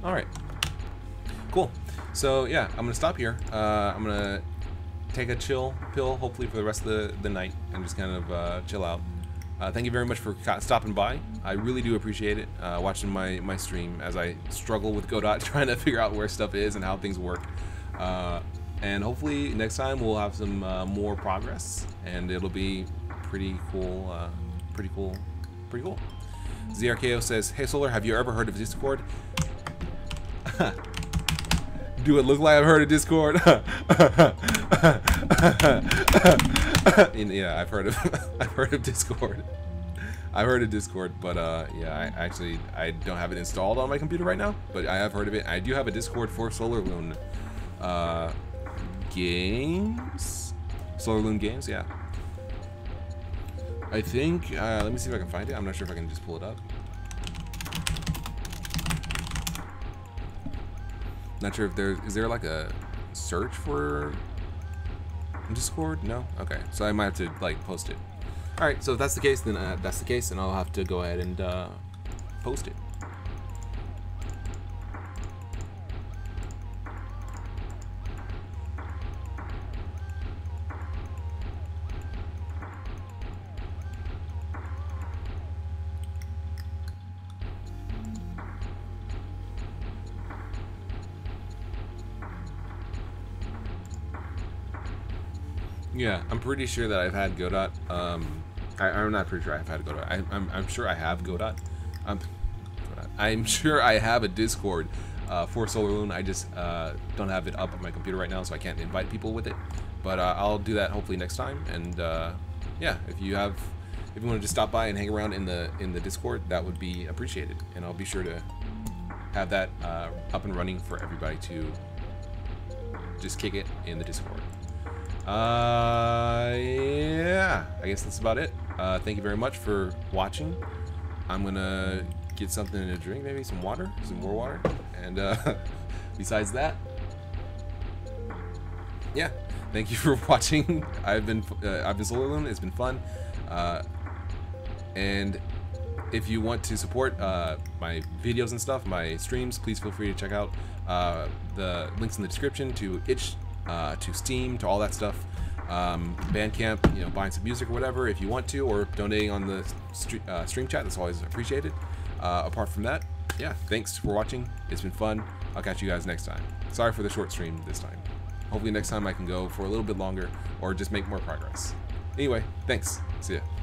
Alright, cool. So yeah, I'm gonna stop here. I'm gonna take a chill pill, hopefully for the rest of the night, and just kind of chill out. Thank you very much for stopping by. I really do appreciate it, watching my stream as I struggle with Godot, trying to figure out where stuff is and how things work. And hopefully next time we'll have some more progress, and it'll be pretty cool, pretty cool. ZRKO says, hey Solar, have you ever heard of Discord? Do it look like I've heard of Discord? Yeah, I've heard of Discord. I've heard of Discord, but yeah, I don't have it installed on my computer right now, but I have heard of it. I do have a Discord for SolarLune games. SolarLune games, yeah. I think. Let me see if I can find it. I'm not sure if I can just pull it up. Not sure if is there like a search for Discord? No? Okay, so I might have to like post it. Alright, so if that's the case, then that's the case, and I'll have to go ahead and post it. Yeah, I'm pretty sure that I've had Godot. I'm not pretty sure I've had Godot. I'm sure I have Godot. I'm sure I have a Discord for SolarLune. I just don't have it up on my computer right now, so I can't invite people with it. But I'll do that hopefully next time. And yeah, if you want to just stop by and hang around in the Discord, that would be appreciated. And I'll be sure to have that up and running for everybody to just kick it in the Discord. Yeah, I guess that's about it. Thank you very much for watching. I'm gonna get something to drink, maybe some water, some more water, and besides that, yeah, thank you for watching. I've been SolarLune. It's been fun, and if you want to support my videos and stuff, my streams, please feel free to check out the links in the description to to Steam, to all that stuff. Bandcamp, you know, buying some music or whatever if you want to, or donating on the stream chat. That's always appreciated. Apart from that, yeah, thanks for watching. It's been fun. I'll catch you guys next time. Sorry for the short stream this time. Hopefully next time I can go for a little bit longer or just make more progress. Anyway, thanks. See ya.